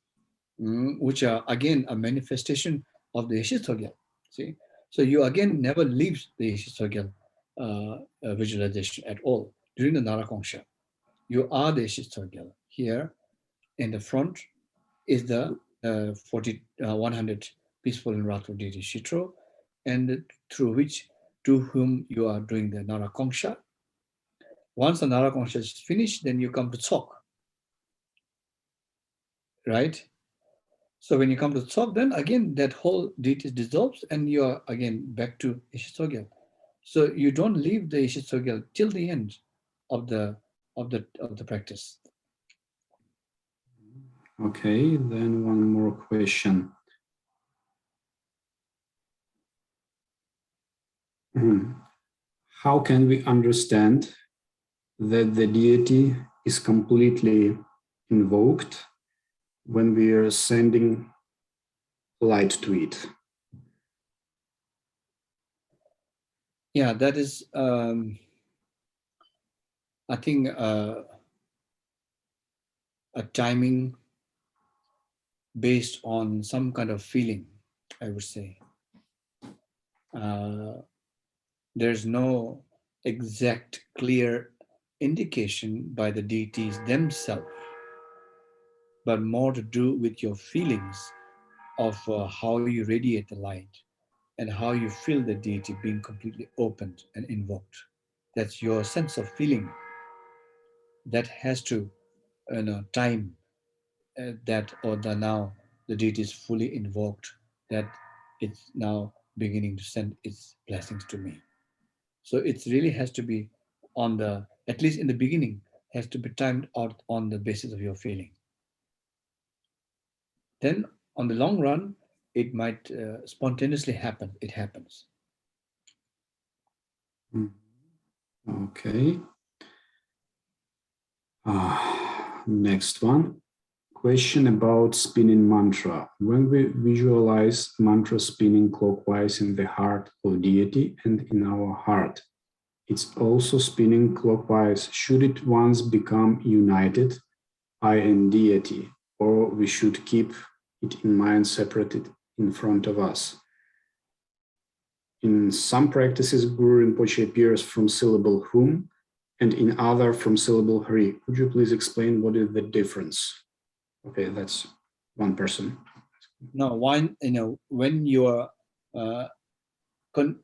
A: which are again a manifestation of the Yeshisogyal. See, so you again never leave the Yeshisogyal visualization at all during the Narakongsha. You are the Yeshisogyal. Here in the front is the 100 peaceful and wrathful deity Shitro, and to whom you are doing the Narakongsha. Once the Narakongsha is finished, then you come to Tsok, right? So when you come to Tsok, then again that whole deity dissolves, and you are again back to Ishisogyal. So you don't leave the Ishisogyal till the end of the practice.
B: Okay, then one more question. How can we understand that the deity is completely invoked when we are sending light to it?
A: Yeah, that is, I think, a timing based on some kind of feeling, I would say. There's no exact, clear indication by the deities themselves, but more to do with your feelings of how you radiate the light and how you feel the deity being completely opened and invoked. That's your sense of feeling that has to time that, or now the deity is fully invoked, that it's now beginning to send its blessings to me. So it really has to be on the, at least in the beginning, has to be timed out on the basis of your feeling. Then on the long run, it might spontaneously happen. It happens.
B: Okay. Next one. Question about spinning mantra. When we visualize mantra spinning clockwise in the heart of deity and in our heart, it's also spinning clockwise. Should it once become united, I and deity, or we should keep it in mind separated in front of us? In some practices, Guru Rinpoche appears from syllable whom, and in other from syllable Hari. Could you please explain what is the difference? Okay, that's one person.
A: No, when you are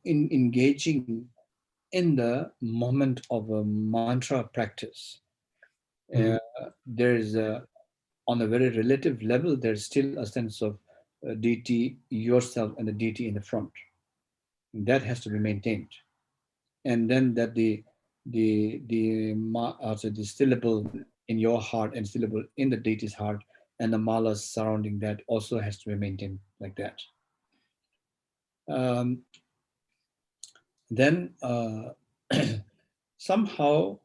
A: engaging in the moment of a mantra practice, there is on a very relative level, there's still a sense of deity yourself and the deity in the front. That has to be maintained, and then that the syllable in your heart and syllable in the deity's heart and the malas surrounding that also has to be maintained like that. Then somehow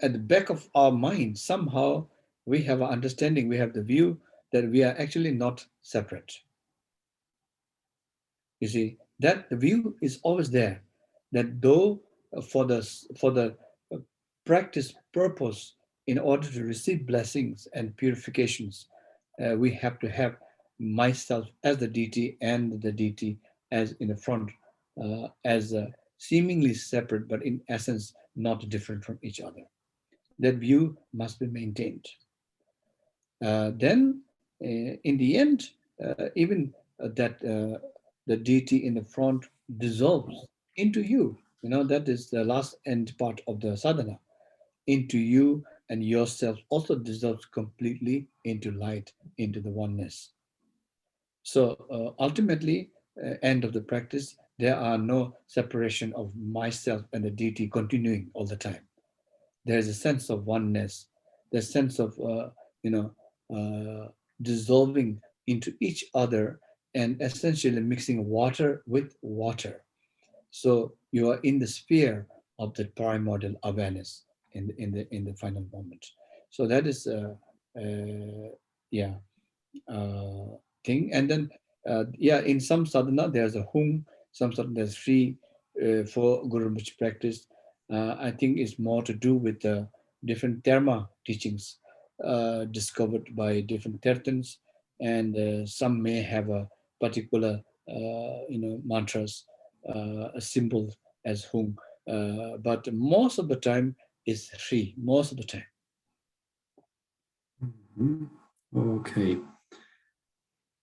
A: at the back of our mind, somehow we have an understanding, we have the view that we are actually not separate. You see, that the view is always there, that though for the practice purpose, in order to receive blessings and purifications, we have to have myself as the deity and the deity as in the front, as seemingly separate, but in essence not different from each other. That view must be maintained. Then, in the end, even that the deity in the front dissolves into you. You know, that is the last end part of the sadhana. Into you, and yourself also dissolves completely into light, into the oneness. So ultimately, end of the practice, there are no separation of myself and the deity continuing all the time. There's a sense of oneness, the sense of you know dissolving into each other and essentially mixing water with water. So you are in the sphere of the primordial awareness in the final moment. So that is yeah thing. And then, yeah, in some sadhana, there's a hung, some sadhana, there's free for Guru Rinpoche practice. I think it's more to do with the different dharma teachings discovered by different tertans, and some may have a particular, mantras, a symbol as hung, but most of the time is free, most of the time.
B: Mhm. Okay.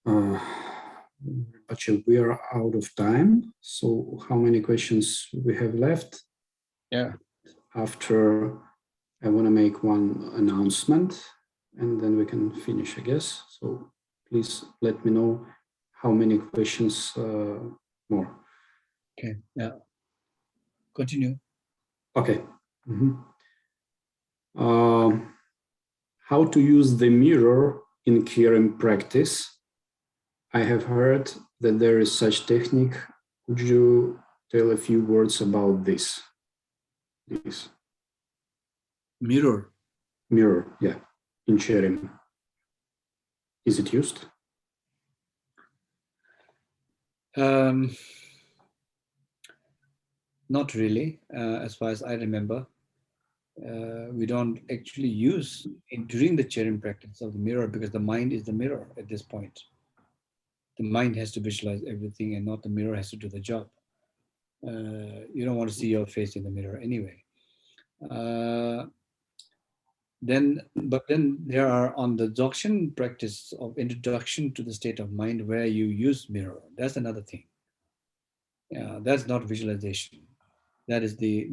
B: But we are out of time. So how many questions we have left?
A: Yeah.
B: After, I want to make one announcement and then we can finish, I guess. So please let me know how many questions more.
A: Okay. Yeah. Continue.
B: Okay. How to use the mirror in Kyerim practice? I have heard that there is such technique. Could you tell a few words about this, please?
A: Mirror.
B: Mirror, yeah, in Kyerim. Is it used?
A: Not really, as far as I remember. We don't actually use it during the Kyerim practice of the mirror, because the mind is the mirror at this point. The mind has to visualize everything and not the mirror has to do the job. You don't want to see your face in the mirror anyway. But then there are on the Dzogchen practice of introduction to the state of mind where you use mirror. That's another thing. Yeah, that's not visualization. That is the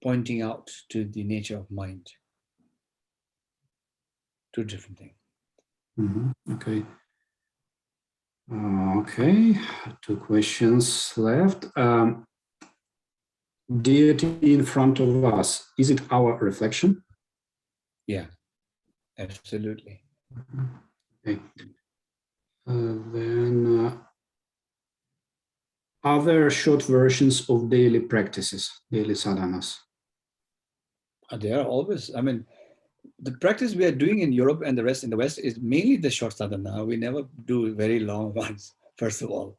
A: pointing out to the nature of mind. Two different things.
B: Okay. Okay, 2 questions left. Deity in front of us, is it our reflection?
A: Yeah, absolutely.
B: Okay. Then are there short versions of daily practices, daily sadhanas?
A: They are always, I mean, the practice we are doing in Europe and the rest in the West is mainly the short sadhana. We never do very long ones, first of all.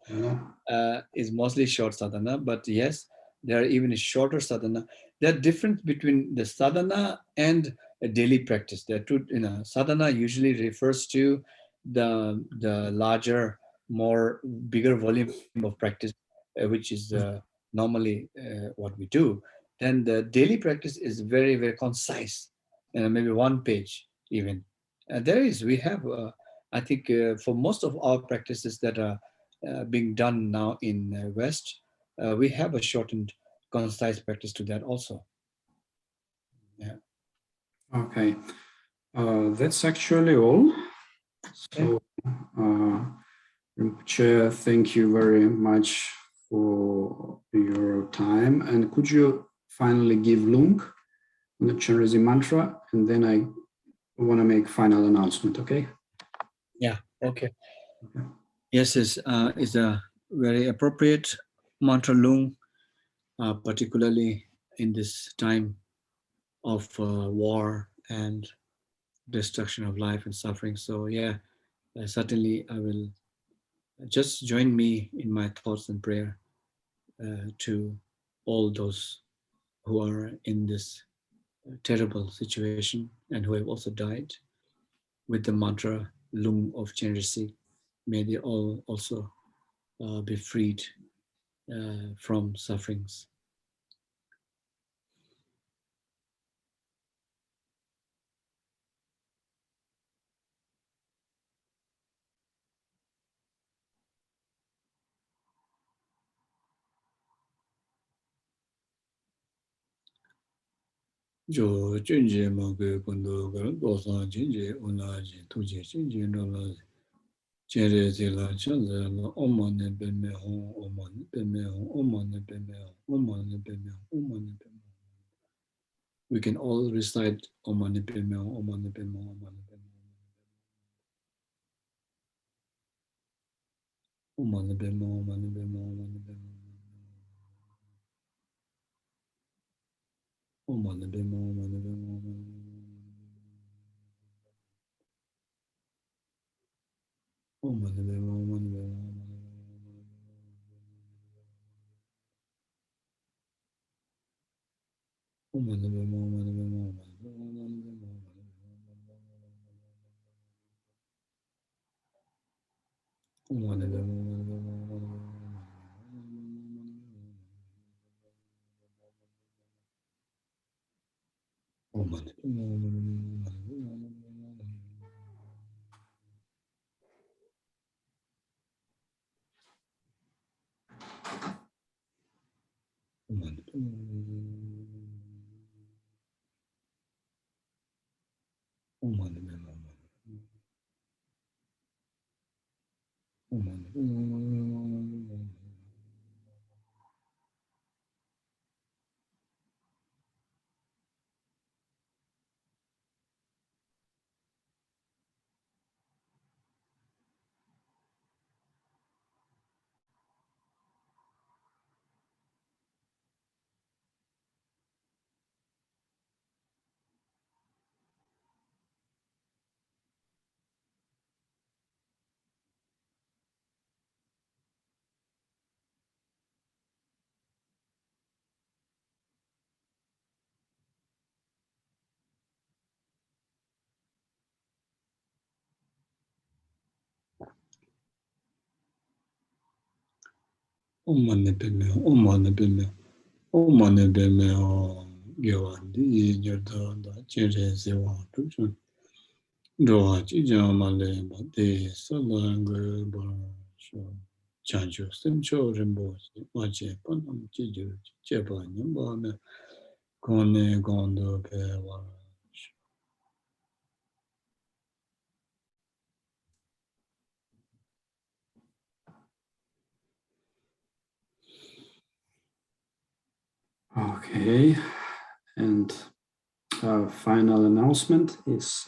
A: It's mostly short sadhana, but yes, there are even shorter sadhana. There are difference between the sadhana and a daily practice. There are two, sadhana usually refers to the larger, more bigger volume of practice, which is normally what we do. Then the daily practice is very, very concise, maybe one page even. We have, I think, for most of our practices that are being done now in West, we have a shortened, concise practice to that also. Yeah.
B: Okay, that's actually all. So, Rinpoche, thank you very much for your time. And could you finally give Lung on the Chenrezig mantra, and then I want to make final announcement, okay?
A: Yeah, okay. Yes, is a very appropriate mantra Lung, particularly in this time of war and destruction of life and suffering. So yeah, certainly I will just join me in my thoughts and prayer to all those who are in this terrible situation and who have also died with the mantra Lung of Chenrezig. may they all also be freed from sufferings. Jo Junji Mage Kundo Dosa Jinji Unaji Tuji Jinji Nola Jere Zila Chanza Omane Beme Hon Omane Beme Hon Omane Beme Hon Omane Beme Hon Omane Beme. We can all recite Omane Beme Hon Omane Beme Hon Omane Beme Omane Beme Omane Beme Omane Beme Omane Beme Omane Beme Omane Beme Omane Beme Omane Beme Omane Beme Omane Beme Omane Omane Beme Omane Beme Omane Beme Gewandi Jorda Jere Zewa Tuchun Roa Chijamale Bate Salanga Basho Chancho Simcho Rimbo Mache Panam Chiju Cheba Nyambane Kone Gondo Pewa.
B: Okay, and final announcement is,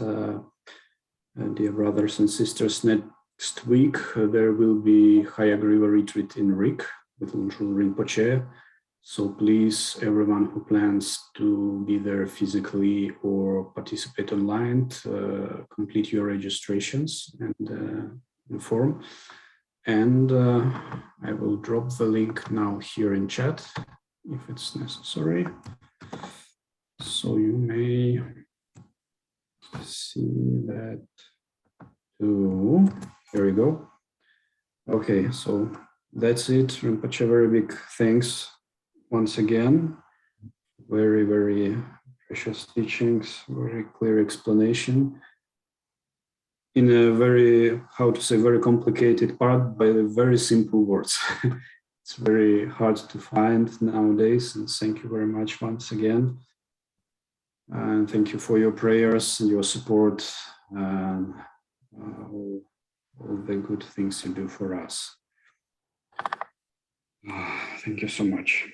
B: dear brothers and sisters, next week there will be Hayagriva retreat in Rik with Gyetrul Rinpoche. So please, everyone who plans to be there physically or participate online, complete your registrations and inform. And I will drop the link now here in chat if it's necessary. So you may see that too. Here we go. Okay, so that's it. Rinpoche, very big thanks once again. Very, very precious teachings, very clear explanation in a very, how to say, very complicated part by very simple words. It's very hard to find nowadays. And thank you very much once again. And thank you for your prayers and your support and all the good things you do for us. Thank you so much.